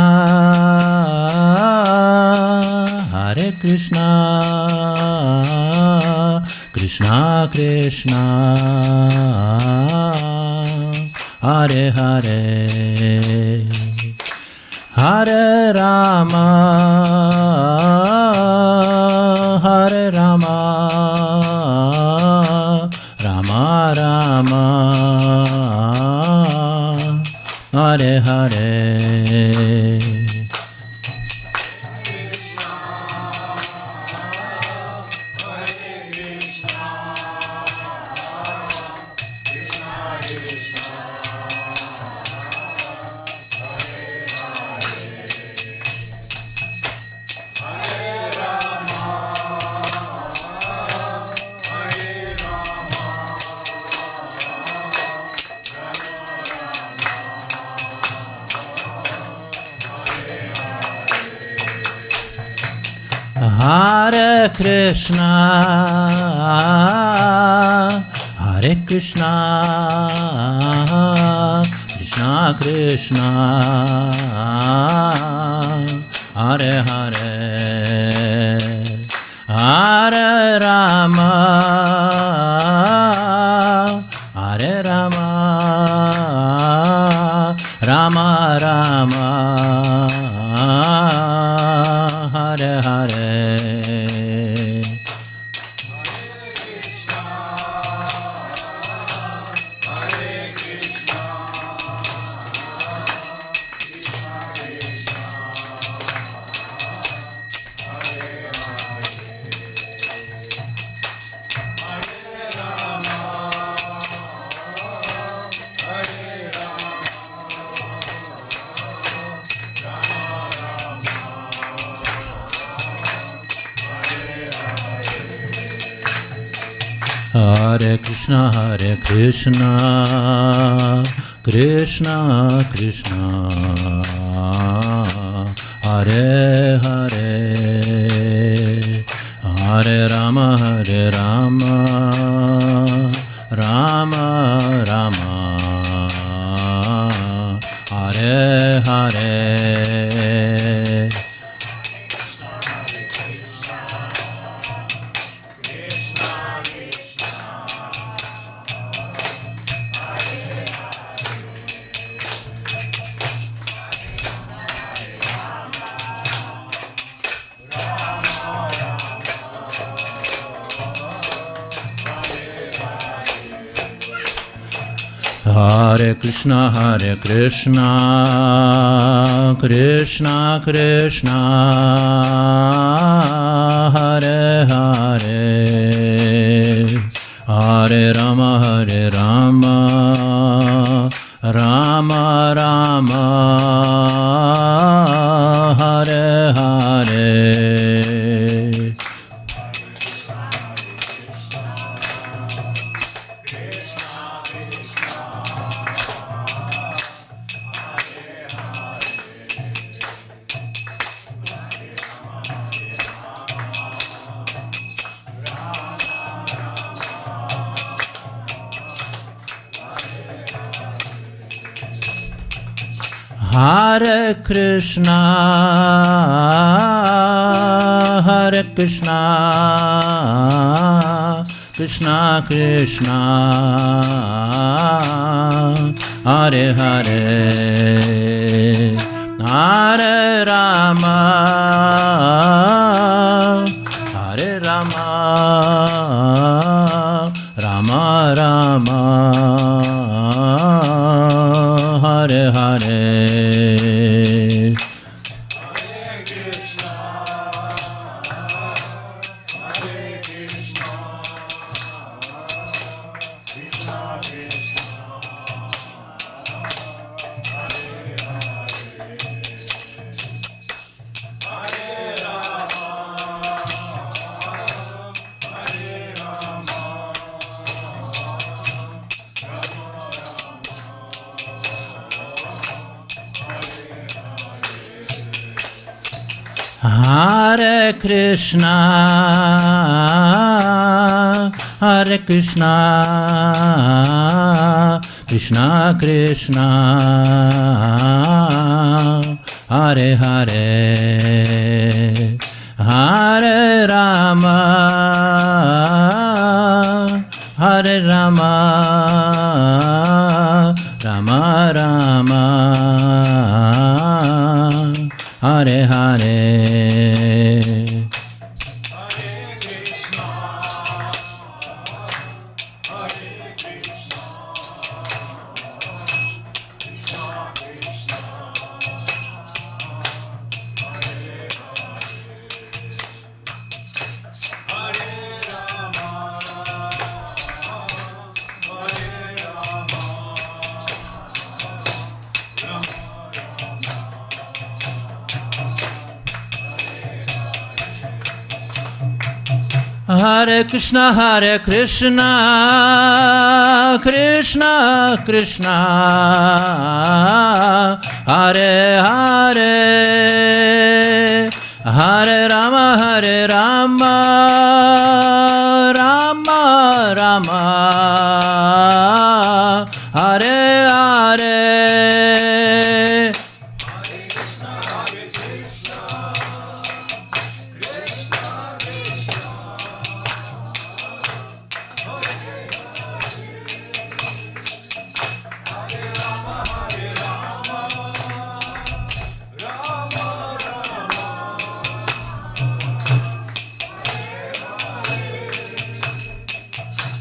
Hare Krishna, Krishna Krishna, Hare Hare, Hare Rama, Hare Rama, Rama Rama, Hare Hare. Hare Krishna, Hare Krishna, Krishna Krishna, Hare Hare, Hare Rama, Hare Rama, Rama Rama, Hare Hare. Hare Krishna, Krishna Krishna, Hare Hare, Hare Rama, Rama Rama, Hare Hare. Hare Krishna, Krishna Krishna, Hare Hare, Hare Rama, Rama Rama, Hare Hare. Hare Krishna, Krishna Krishna Hare Hare Hare Rama Hare Rama Rama Rama Hare Hare Hare Krishna, Hare Krishna, Krishna Krishna, Hare Hare, Hare Rama, Hare Rama, Rama Rama, Hare Hare. Hare Krishna, Hare Krishna, Krishna Krishna, Hare Hare, Hare Rama, Hare Rama, Rama Rama, Hare Hare.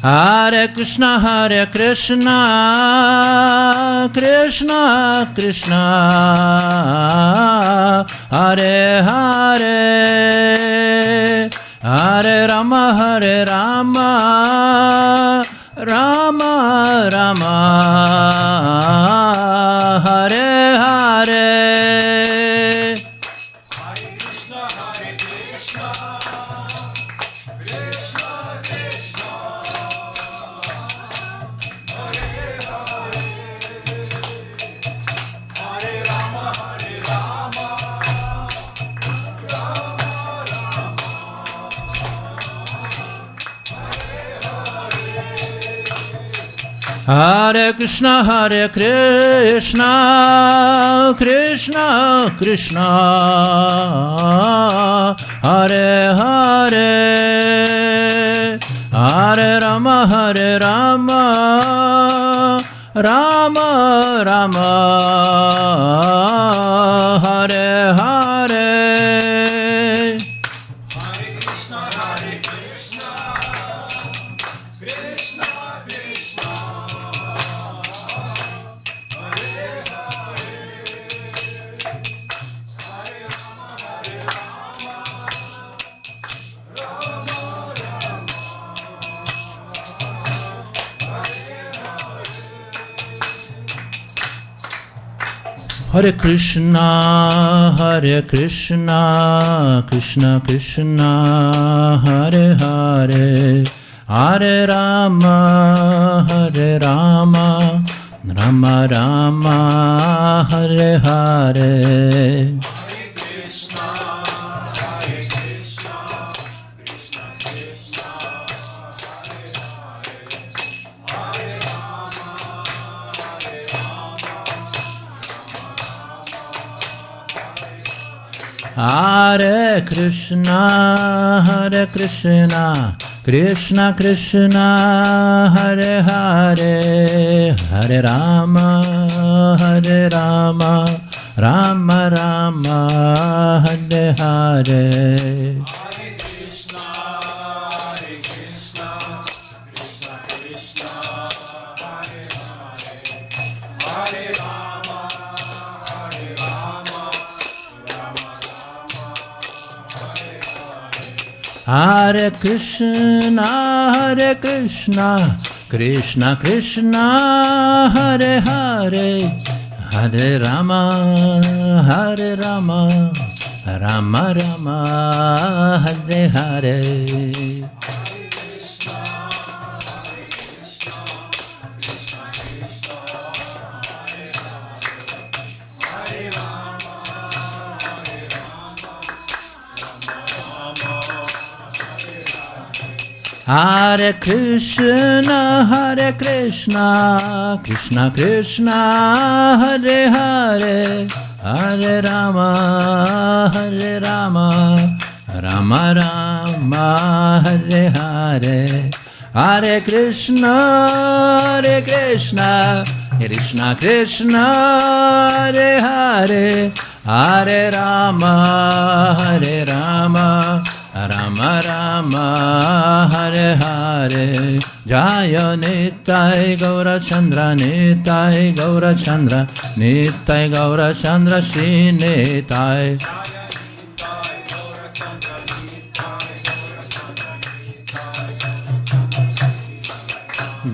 Hare Krishna, Hare Krishna, Krishna Krishna, Hare Hare, Hare Rama, Hare Rama, Rama Rama, Hare Hare. Hare Krishna, Hare Krishna, Krishna Krishna, Hare Hare, Hare Rama, Hare Rama, Rama Rama, Hare Hare. Hare Krishna, Hare Krishna, Krishna Krishna, Hare Hare, Hare Rama, Hare Rama, Rama Rama, Hare Hare. Hare Krishna, Hare Krishna, Krishna Krishna Hare Hare Hare Rama Hare Rama Rama Rama Hare Hare Hare Krishna, Krishna Krishna, Hare Hare, Hare Rama, Rama Rama, Hare Hare. Hare Krishna, Krishna Krishna, Hare Hare, Hare Rama, Rama Rama, Hare Hare. Hare Krishna, Krishna Krishna, Hare Hare, Hare Rama, Rama Rama, Hare Hare. Jaya Nitai Gaura Chandra, Nitai Gaura Chandra, Nitai Gaura Chandra, Shri Nitai.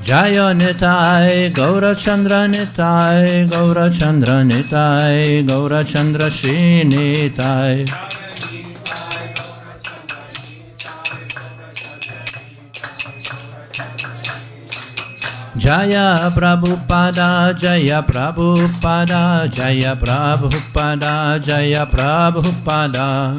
Jaya Nitai Gaura Chandra, Nitai Gaura Chandra, Nitai Gaura Chandra, Shri Nitai. Jaya Prabhupada, Jaya Prabhupada, Jaya Prabhupada, Jaya Prabhupada.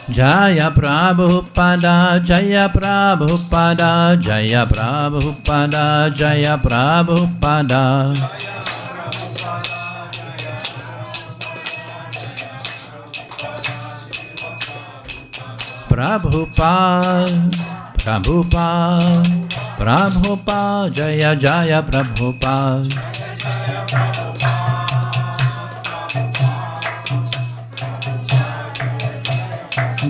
Jaya Prabhupada, Jaya Prabhupada, Jaya Prabhupada, Jaya Prabhupada. Prabhupada, Prabhupada, Prabhupada, Jaya Jaya Prabhupada.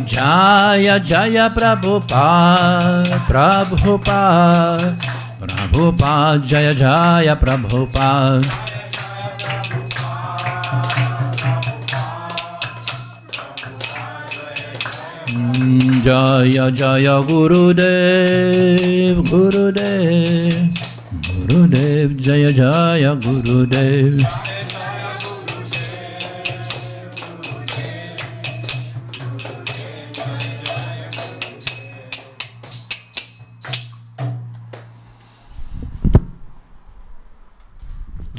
Jaya Jaya Prabhupada, Prabhupada, Prabhupada, Jaya Jaya Prabhupada. Jaya Jaya Gurudev, Gurudev, Gurudev, Jaya Jaya Gurudev.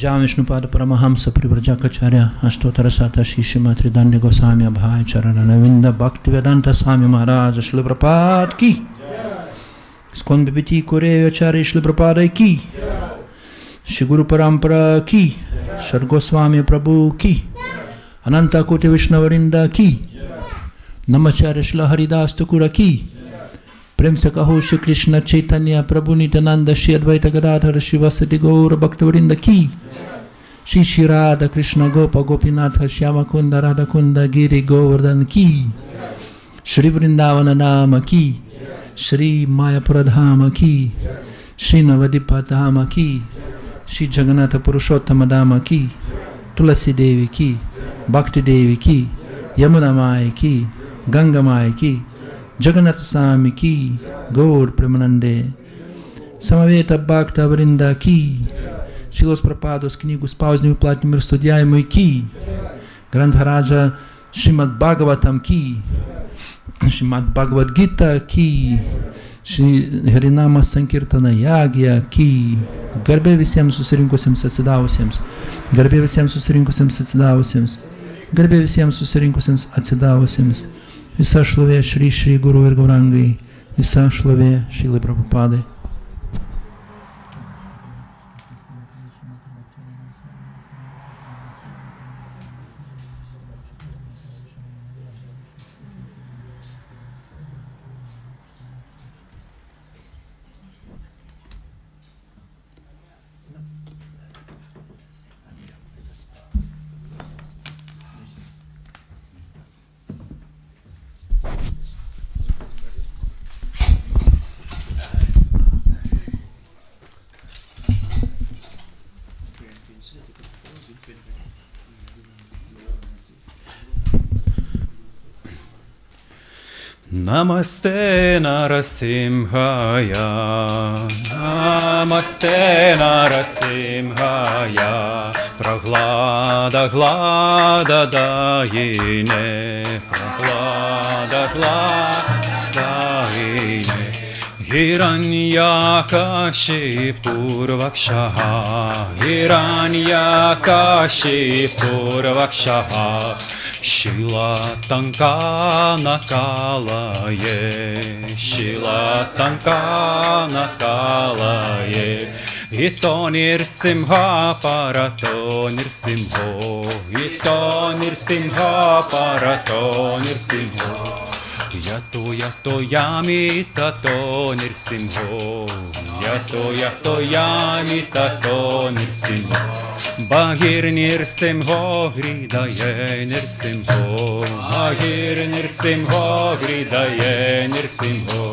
Jam Vishnupada Paramahamsa Privrajacharya Ashtottara Satashi Shrimati Dandi Goswami Abhay Charanavinda Bhaktivedanta Swami Maharaj Shri Prabhupada Ki Skon Bibiti Koreya Acharya Shri Prabhupada Ki Shri Guru Parampara Ki Shri Goswami Prabhu Ki Ananta Koti Vishnavarinda Ki Namacharya Shri Haridas Thakura Ki Prem se kaho Shri Krishna Chaitanya Prabhu Nityananda Shri Advaita Gadadhara Shri Vasadi Gaura Bhaktivarinda Ki Shri Shri Radha Krishna Gopa Gopinatha Shyama Kunda Radha Kunda Giri Govardhan Ki Shri Vrindavana Dhama Ki Shri Mayapura Dhama Ki Shri Navadipa Dhama Ki Shri Jagannatha Purushottama Dhama Ki Tulasi Devi Ki Bhakti Devi Ki Yamuna Mai Ki Ganga Mai Ki Jagannath Swami Ki Gaur Premanande Samaveta Bhakta Vrinda Ki Šilos Prabhupados knygų spausdinimui, platinimui ir studijavimui Ki Grandharaja Šrimad Bhagavatam Ki Šrimad Bhagavad Gita Ki Šri Harinama Sankirtana Yagya Ki Garbė visiems susirinkusiems atsidavusiems Garbė visiems susirinkusiems atsidavusiems Garbė visiems susirinkusiems atsidavusiems Visa šlovė Šri Šri Guru ir Gaurangai Visa šlovė Šrilai Prabhupadai. Namaste Narasimhaya, Namaste Narasimhaya, Prahlada Glada Dayine, Prahlada Glada Dayine, Hiranyakashipurvakshaha, Hiranyakashipurvakshaha, Shila Tankana Kalaye, Shila Tankana Kalaye, Ito Nirsimha Parato Nirsimho, Ito Nirsimha Parato Nirsimho, Yato Yato Yami Tato Nirsimho, Yato Yato Yami Tato Nirsimho, Bahir Nirsimho Hridaye Nirsimho, Bahir Nirsimho Hridaye Nirsimho,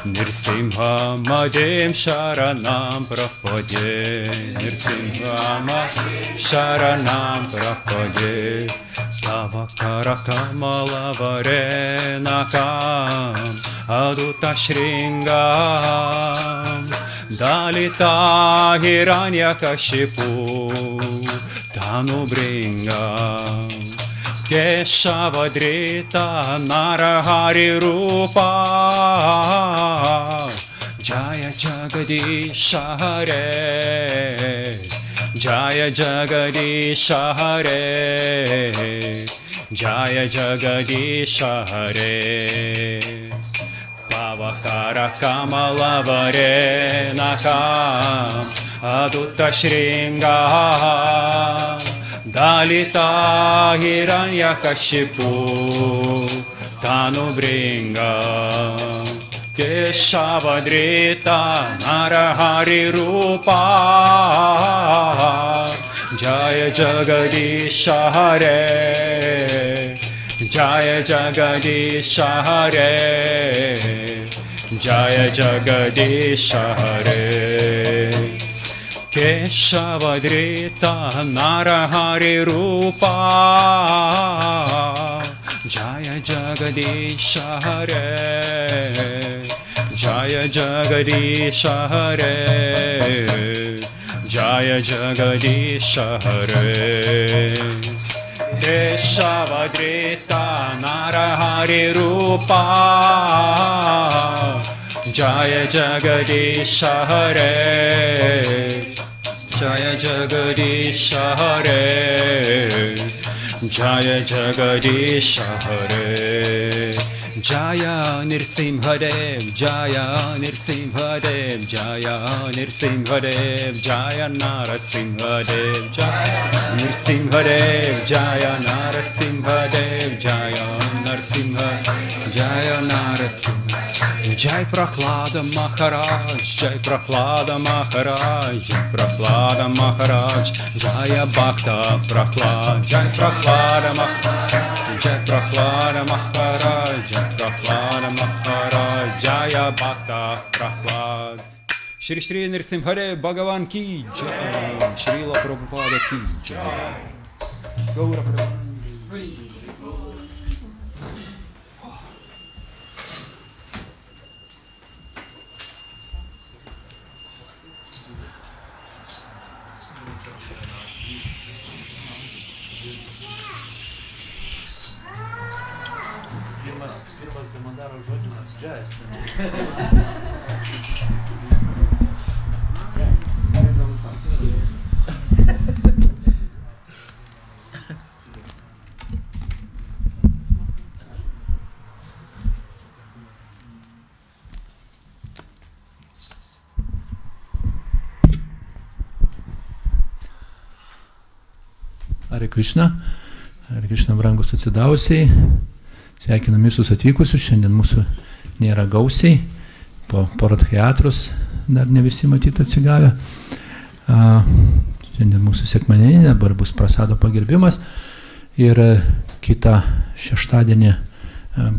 Nirsimha Madhim Sharanam Prapade, Nirsimha Madhim Sharanam Prapade, Tava Karakamala Varenakam Aduta Shringam Dalita Hiranyakashipu Tanu Bringam Keshavadrita Narahari Rupa Jaya Jagadisha Hare, Jaya Jagadisha Hare, Jaya Jagadisha Hare, Pavakara Kamala Varenakam Aduta Shringam Dalita Hiranyakashipu Tanu Bringam Keshavadrita Narahari Rupa Jaya Jagadisha Hare, Jaya Jagadisha Hare, Jaya Jagadisha Hare, Keshavadrita Narahari Rupa Jaya Jagadisha Hare, Jaya Jagadisha Hare, Jaya Jagadisha Hare, Keshavadrita Narahari Rupa Jaya Jagadisha Hare, Jaya Jagadisha Hare, Jaya Jagadisha Hare, Jaya Nirsimhadev, Jaya Nirsimhadev, Jaya Nirsimhadev, Jaya Narasimhadev, Jaya Nirsimhadev, Jaya Narasimhadev, Jaya Narasimhadev, Jaya Narasimhadev, Jai Prahlada Maharaj, Jai Prahlada Maharaj, Jai Prahlada Maharaj, Jaya Bhakta Prahlad, Jai Prahlada Maharaj, Jai Prahlada Maharaj, Jai Prahlada Maharaj, Jaya Bhakta Prahlad. Shri Shri Nirsimhare Bhagavan ki Jai, Srila Prabhupada ki Jai. Gaura Prabhupada. Pirmas Bhavananda žodis jazz. Hare Krishna, brangus atsidavusiai. Sveikinam visus atvykusius, šiandien mūsų nėra gausiai, po radhijatrus dar ne visi matyti atsigavę. Šiandien mūsų sekmadieninė, dabar bus prasado pagerbimas ir kitą šeštadienį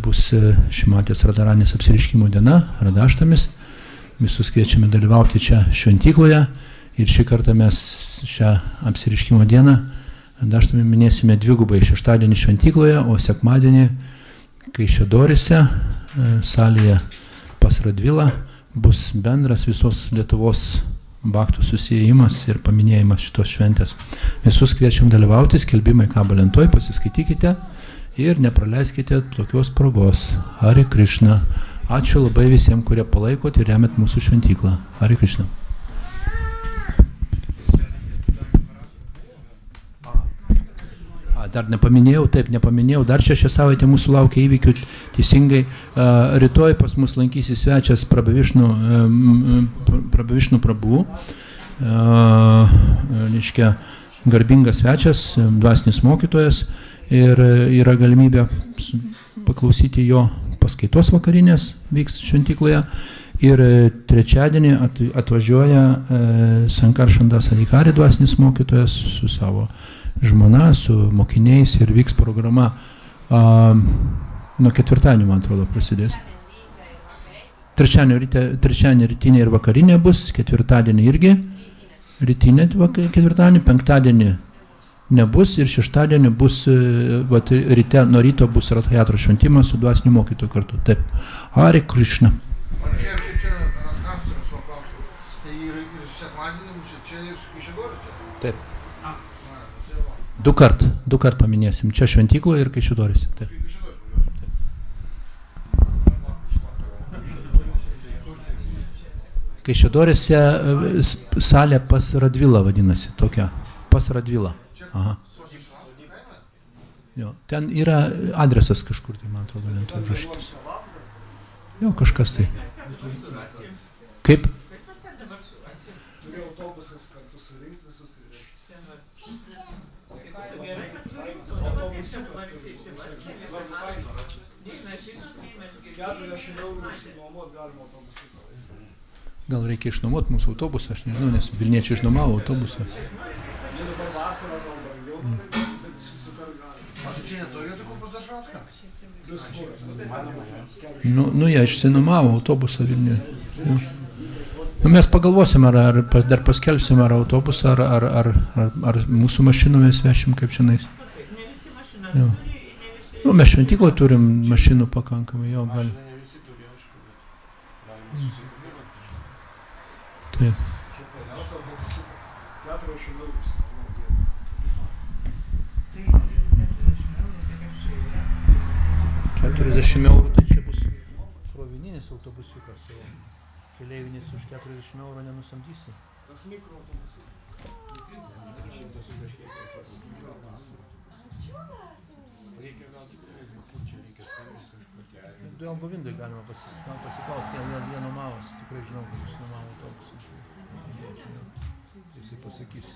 bus Šimatės Radharanės apsireiškimo diena, Radhaštamis. Visus kviečiame dalyvauti čia šventykloje ir šį kartą mes šią apsireiškimo dieną Radhaštamį minėsime dvigubai, šeštadienį šventykloje, o sekmadienį Kaišiadoryse salėje pas Radvilą bus bendras visos Lietuvos baktų susiėjimas ir paminėjimas šitos šventės. Visus kviečiam dalyvauti, skelbimai kabo lentoj, pasiskaitykite ir nepraleiskite tokios progos. Hare Krishna. Ačiū labai visiems, kurie palaikot ir remiat mūsų šventyklą. Hare Krishna. Dar nepaminėjau, dar šią savaitę mūsų laukia įvykių teisingai. Rytoj pas mus lankysis svečias Prabhu, reiškia garbingas svečias, dvasinis mokytojas ir yra galimybė paklausyti jo paskaitos vakarinės, vyks šventykloje. Ir trečiadienį atvažiuoja Sankar Shandas Adhikari dvasinis mokytojas su savo žmona, su mokiniais ir vyks programa nuo ketvirtadienio, man atrodo, prasidės. Trečiadienį rytinė ir vakarinė bus, ketvirtadienį irgi rytinė ketvirtadienį, penktadienį nebus ir šeštadienį bus, ryte, nuo ryto bus Rathayatra šventimas su dvasiniu mokytoju kartu. Taip. Hare Krishna. Čia Rathastras klausimas. Tai ir sekmadienį bus ir čia ir Kaišiadoryse. Taip. Du kart paminėsim. Čia šventykloje ir Kaišiadoryse. Taip. Kaišiadoryse salė pas Radvilą vadinasi. Tokia. Pas Radvilą. Aha. Jo, ten yra adresas kažkur, tai man atrodo, lentoj užrašytas. Jo, kažkas tai. Kaip? Gal reikia išnuomoti mūsų autobusą, aš nežinau, nes Vilniečiai išnuomavo autobusą. Jie išsinuomavo autobusą Vilniuje. Mes pagalvosim, ar dar paskelbsim, ar autobusą, ar mūsų mašinomis vešim kaip čionais. Mes šventykloje turim mašinų pakankamai, jo, gali. Taip. 40 eurų, tai čia bus krovininis autobusiukas, o keleivinis už 40 eurų nenusamdysi. Tas mikroautobusiukas. Du albovindai galima pasiklausti, jie nuomavosi, tikrai žinau, kad jūs nuomavo autobusą. Jisai pasakys.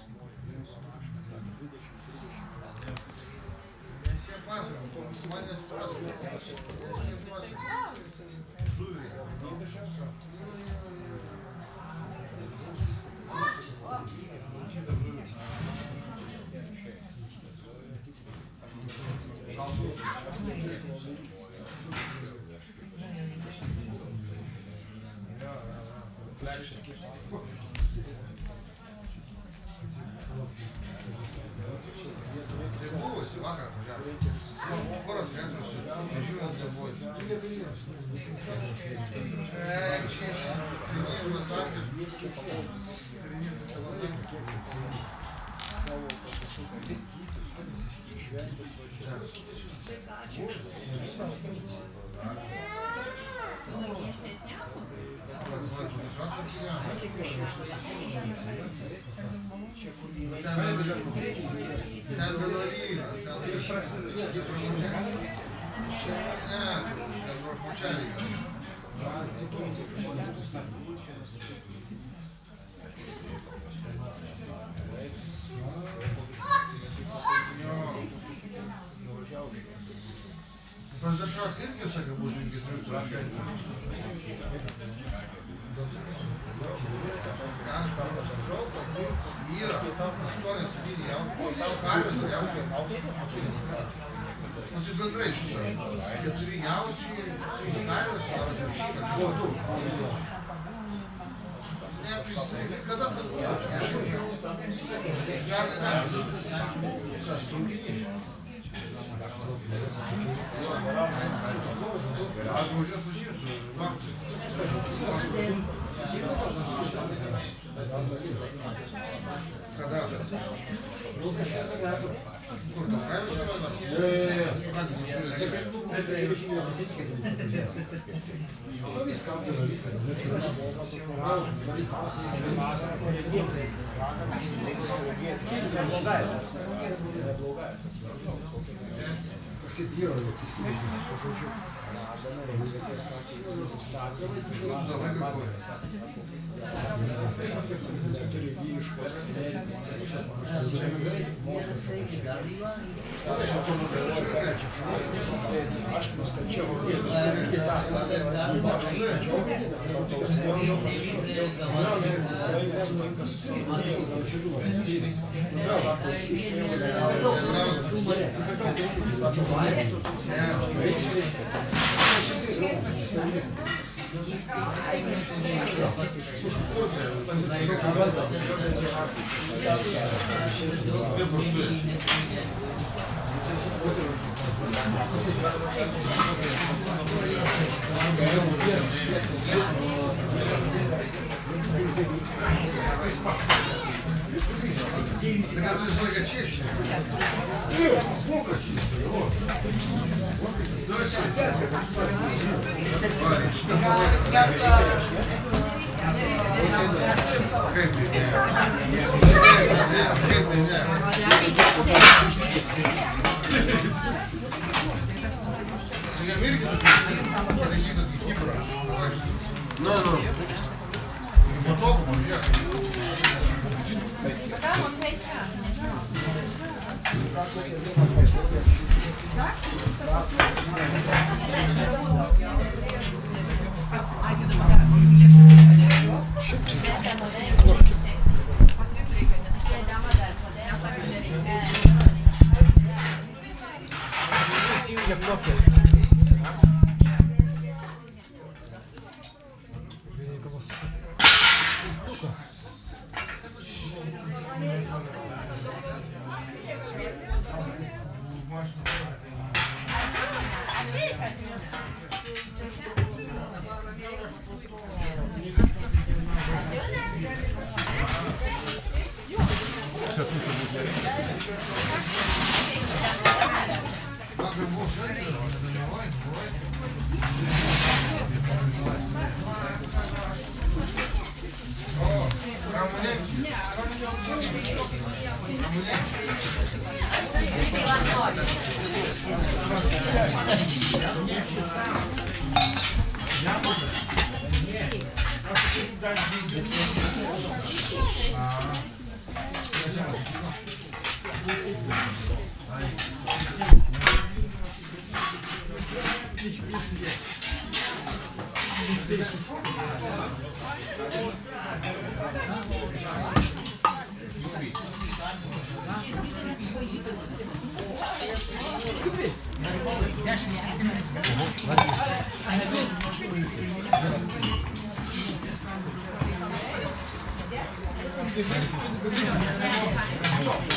Произошла ответка, сага, боженьки, Мира, что они сидели, я камеру, я ну ты бендrai, что keturi jaučiai, skaičius, ar atvirkščiai, neprisimeni, kada tas buvo, kas trūkinys. Когда? Kur tam kaimas yra dar? Как бы